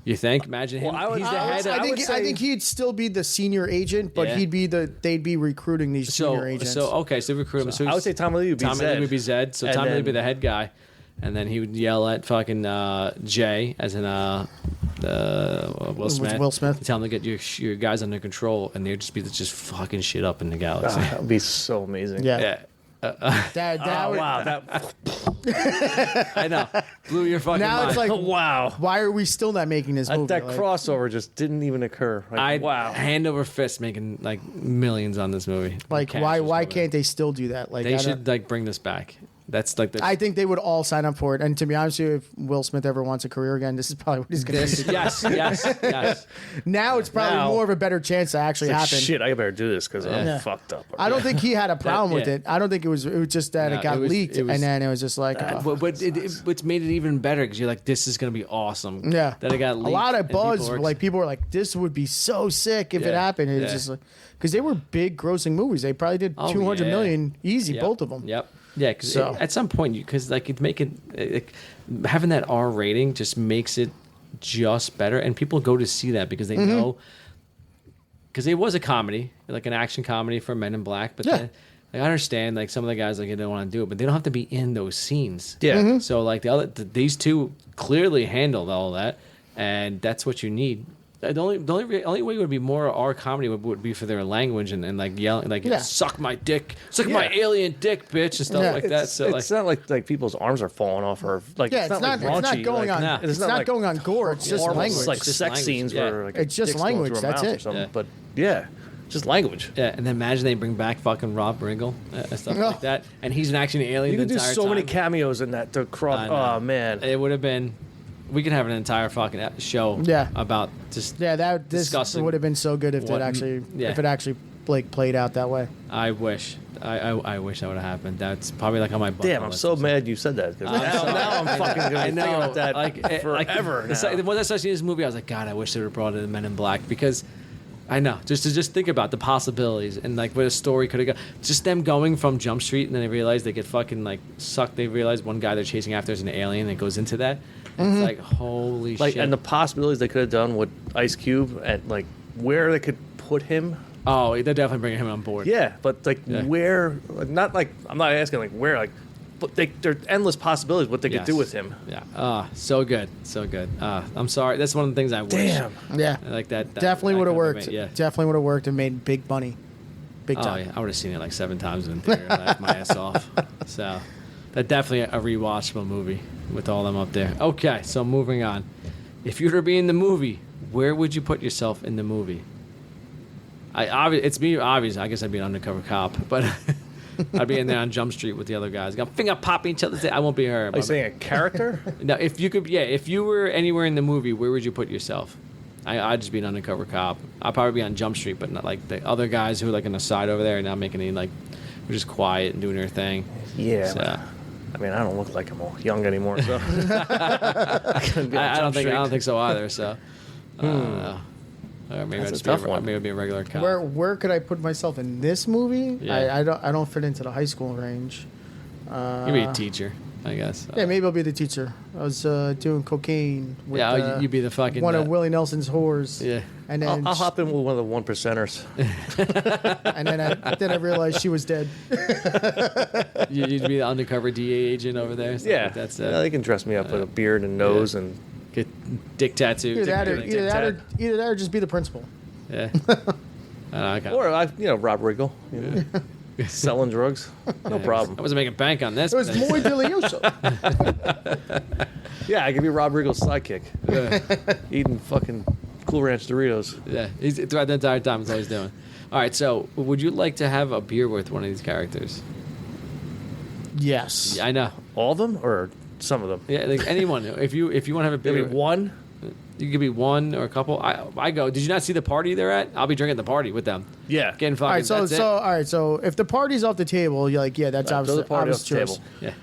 You think? Imagine him. Well, I would- He's the I would head. say- of- I think he'd still be the senior agent, but Yeah. they'd be recruiting these junior agents. So okay, so recruit him. So I would say Tommy Lee would be Tommy Zed. Lee would be Zed. So And Tommy Lee would be then- the head guy, and then he would yell at fucking Jay as in Will Smith. Will Smith. Tell him to get your guys under control, and they'd just be just fucking shit up in the galaxy. That would be so amazing. yeah, Yeah. that Oh, would, wow. That, I know. Blew your fucking now mind. it's like, wow. why are we still not making this movie? That Like, crossover just didn't even occur. Like, I wow. hand over fist making like millions on this movie. like Cash why was why over. can't they still do that? Like They I don't- should like bring this back. That's like the I think they would all sign up for it. And to be honest with you, if Will Smith ever wants a career again, this is probably what he's going to do. yes. Now it's probably Now- more of a better chance to actually Like, happen. shit, I better do this because I'm Yeah. fucked up. I don't think he had a problem with yeah. it. I don't think it was just that No, it got it was- leaked, it was- and then it was just like, oh. But what's made it even better because you're like, this is gonna be awesome. yeah. That it got a leaked lot of and people buzz. were Like people were like, this would be so sick if it Yeah. happened. It's Yeah. just like because they were big grossing movies. They probably did Oh, 200 yeah. million easy, Yep. both of them. Yep. Yeah, because So- at some point, because like it make it like, having that R rating just makes it just better, and people go to see that because they Mm-hmm. know. Because it was a comedy, like an action comedy for Men in Black, but Yeah. then, like, I understand like some of the guys like they don't want to do it, but they don't have to be in those scenes. Yeah. Mm-hmm. So like these two clearly handled all that, and that's what you need. The only way would be more our comedy would be for their language and like yelling like Yeah. suck my dick, suck my alien dick, bitch, and stuff Yeah. like that. It's, So it's not like people's arms are falling off or like Yeah, it's not. like It's not raunchy, going like, on. nah. It's not like going on gore. It's just horrible, language. like It's just sex language, scenes yeah. where like a It's just dick's going language, through her that's mouth it. Or something. Yeah. But yeah, just language. yeah, and then imagine they bring back fucking Rob Riggle and stuff like that, and he's an action alien. You the can do entire so many time. cameos in that to cross. I know. Oh man, It would have been. We could have an entire fucking show. Yeah. About just. Yeah, this Disgusting. would have been so good if What- it actually yeah. if it actually like played out that way. I wish. I wish that would have happened. That's probably like on my bucket damn! I'm list so or something. mad you said that. 'Cause I'm now, sorry. now I'm fucking gonna I be thinking know about that like forever. now. The more I started seeing this movie, I was like, God, I wish they would have brought in Men in Black because I know just to think about the possibilities and like where the story could have gone. Just them going from Jump Street and then they realize they get fucking like sucked. They realize one guy they're chasing after is an alien that goes into that. And It's like holy like shit. and the possibilities they could have done with Ice Cube and like where they could put him. oh, they're definitely bringing him on board. Yeah, but like Yeah. where? Like, not like I'm not asking like where. Like, but there are endless possibilities what they could do Yes. with him. Yeah. So good. So good. I'm sorry. That's one of the things I wish. Damn. Yeah, I like that. definitely that would have could worked. made- yeah. Definitely would have worked and made big money, big Oh time. yeah, I would have seen it like 7 times in theater. Laughed my ass off. So, that definitely a rewatchable movie with all them up there. Okay, so moving on. If you were to be in the movie, where would you put yourself in the movie? It's me obvious. I guess I'd be an undercover cop, but I'd be in there on Jump Street with the other guys. Got finger popping each other. I won't be her. Are you saying a character? No, if you could, yeah, if you were anywhere in the movie, where would you put yourself? I'd just be an undercover cop. I'd probably be on Jump Street, but not like the other guys who are like on the side over there and not making any like just quiet and doing her thing. Yeah. So. I mean, I don't look like I'm all young anymore, so I don't think so either. So, maybe That's I'll a just tough be one. maybe I'll be a regular cop. Where could I put myself in this movie? Yeah. I don't fit into the high school range. You'd be a teacher, I guess. Yeah, maybe I'll be the teacher. I was doing cocaine with you'd be the fucking one of Willie Nelson's whores. Yeah. And then I'll hop in with one of the one percenters. and then I realized she was dead. You'd be the undercover DA agent over there. So Yeah, that's they can dress me up with a beard and nose and get dick tattoo. Either that or just be the principal. Yeah. I don't know, or Rob Riggle, selling drugs, no problem. I wasn't making bank on this. It was but- muy delicioso. Yeah, I could be Rob Riggle's sidekick, eating fucking Cool Ranch Doritos. Yeah, he's throughout the entire time. That's all he's doing. All right, so would you like to have a beer with one of these characters? Yes. Yeah, I know. All of them or some of them? Yeah, like anyone. If you want to have a beer, Maybe one. you could be one or a couple. I go. Did you not see the party they're at? I'll be drinking at the party with them. Yeah. Getting fucking. All right, that's it. all right, so if the party's off the table, you're like, yeah, that's Right, throw obviously the party obvious off the choice. table. Yeah.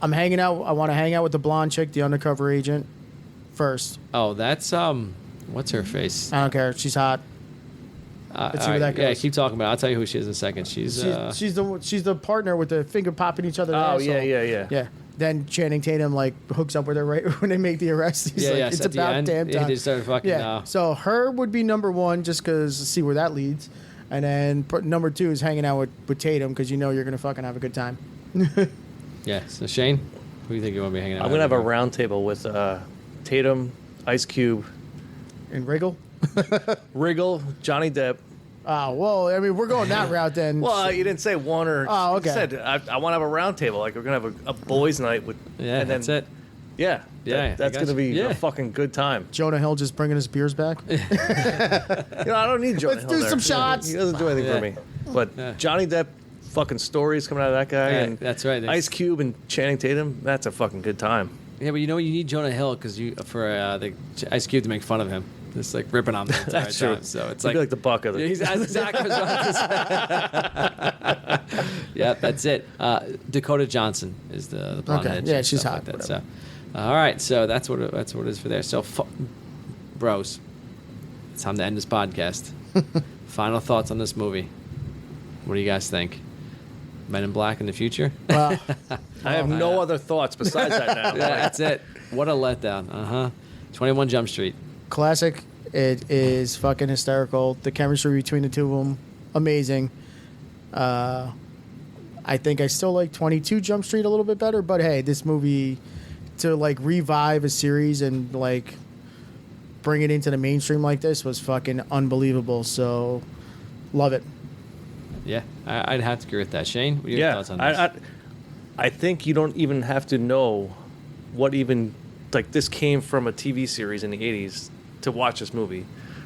I'm hanging out. I want to hang out with the blonde chick, the undercover agent, first. Oh, that's what's her face? I don't care. She's hot. Let's see where that Yeah, goes. keep talking about it. I'll tell you who she is in a second. She's She's the partner with the finger popping each other. Oh, asshole. yeah. Yeah. Then Channing Tatum hooks up with her right when they make the arrest. He's like, it's so at the about end, damn time. He just started fucking. Yeah. So her would be number one, just because see where that leads, and then number two is hanging out with Tatum because you're gonna fucking have a good time. Yeah. So Shane, who do you think you want to be hanging out? I'm with? gonna have a round table with Tatum, Ice Cube, And Wriggle. Wriggle, Johnny Depp. Oh well, I mean we're going that route then. Well, you didn't say one or. Oh, okay. You said I want to have a round table. Like we're gonna have a boys' night with. Yeah, and then, that's it. Yeah. Yeah, That's I gonna got be you. Yeah. a fucking good time. Jonah Hill just bringing his beers back. I don't need Jonah Let's Hill do there. some shots. He doesn't do anything Yeah. for me. But Johnny Depp, fucking stories coming out of that guy, Yeah, and that's right. Ice Cube and Channing Tatum. That's a fucking good time. Yeah, but you know what? You need Jonah Hill because for the Ice Cube to make fun of him, just like ripping on the entire That's true. time. So it's He'd be like the buck of Yeah, the. he's that's exactly what I was about to say. Yeah, that's it. Dakota Johnson is the blonde Okay, head. yeah, and she's stuff hot, Like that. So, all right, so that's what it is for there. So, bros, it's time to end this podcast. Final thoughts on this movie. What do you guys think? Men in Black in the future? Well, I have no other thoughts besides that now. Yeah, that's it. What a letdown. 21 Jump Street. classic. It is fucking hysterical. The chemistry between the two of them, amazing. I think I still like 22 Jump Street a little bit better, but hey, this movie to revive a series and bring it into the mainstream like this was fucking unbelievable. So, love it. Yeah, I'd have to agree with that. Shane, what are your thoughts on this? I think you don't even have to know what even this came from a TV series in the 80s to watch this movie.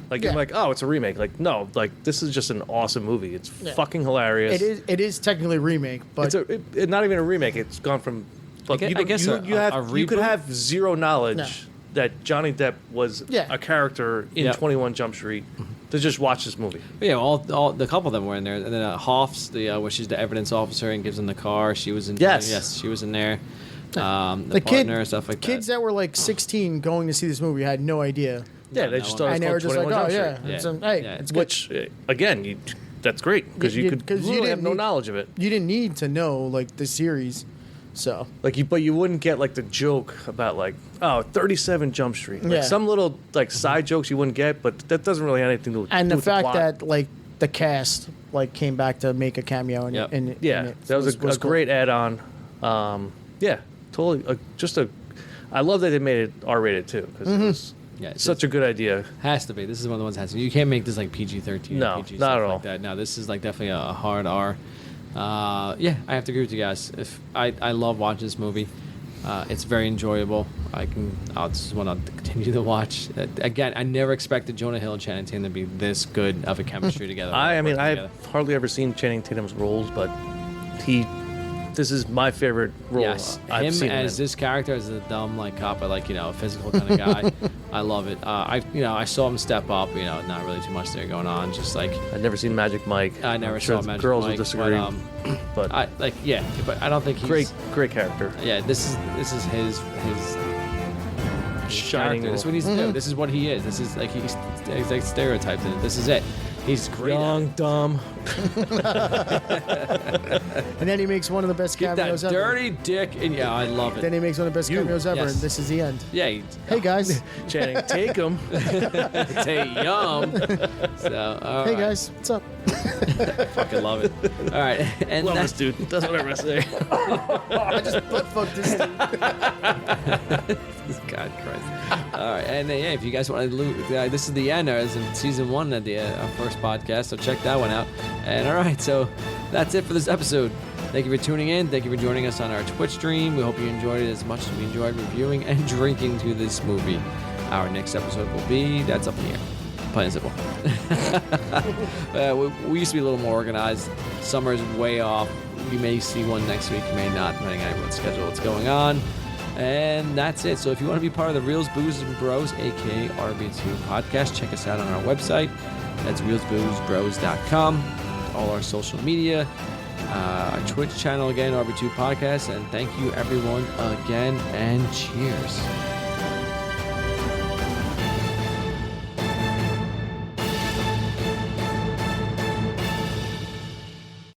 You're like, oh, it's a remake. No, this is just an awesome movie. It's fucking hilarious. It is technically a remake, but It's not even a remake. It's gone from. But I guess you a could reboot? have zero knowledge No. that Johnny Depp was a character in Yep. 21 Jump Street to just watch this movie. Yeah, all the couple of them were in there, and then Hoff's where she's the evidence officer and gives him the car. She was in. Yes. she was in there. The the partner and stuff like kids that. that were 16 going to see this movie had no idea. Yeah, they no just one- thought it And they were was just called like, 21 oh, Jump yeah. Street. Hey, Yeah. it's good. Which, again, that's great because you you really have no didn't knowledge of it. You didn't need to know, the series. So, But you wouldn't get the joke about 37 Jump Street. Yeah. Some little side jokes you wouldn't get, but that doesn't really have anything to do and the with fact plot. that, the cast, came back to make a cameo in, Yep. in Yeah, it that was a cool. great add-on. Yeah, totally. I love that they made it R-rated too because it was Yeah, it's such a good idea. Has to be. This is one of the ones that has to. You can't make this PG-13. No, or PG not stuff at all. Like that. No, this is definitely a hard R. Yeah, I have to agree with you guys. If I love watching this movie, it's very enjoyable. I'll just want to continue to watch. Again, I never expected Jonah Hill and Channing Tatum to be this good of a chemistry together. I mean, working I've together. hardly ever seen Channing Tatum's roles, but this is my favorite role Yes, I've him seen. as this character, as a dumb cop, but a physical kind of guy. I love it. I saw him step up. Not really too much there going on. Just like I'd never seen Magic Mike. I never I'm sure saw Magic girls Mike. will disagree, But I don't think he's great character. Yeah, this is his Shining character. This is what role. he's doing. This is what he is. This is like he's like stereotyped in it. This is it. He's great. Young, dumb. And then he makes one of the best Get that cameos ever. dirty dick, and yeah, I love it. Then he makes one of the best cameos ever, Yes. and this is the end. Yeah. Hey guys. Channing, take him. Tay yum. So, all Hey right. guys, what's up? Fucking love it. All right, and Love that's this dude. That's whatever I say. I just butt fucked this dude. God Christ. All right, and if you guys want to, this is the end. As in season 1 of the our first podcast, so check that one out. And all right, so that's it for this episode. Thank you for tuning in. Thank you for joining us on our Twitch stream. We hope you enjoyed it as much as we enjoyed reviewing and drinking to this movie. Our next episode will be that's up in the air. Plain and simple. we used to be a little more organized. Summer's way off. You may see one next week, you may not, depending on everyone's schedule, what's going on. And that's it. So if you want to be part of the Reels, Booze, and Bros, aka RB2 podcast, check us out on our website. That's reelsboozebros.com. All our social media, our Twitch channel again, RB2 podcast. And thank you everyone again, and cheers.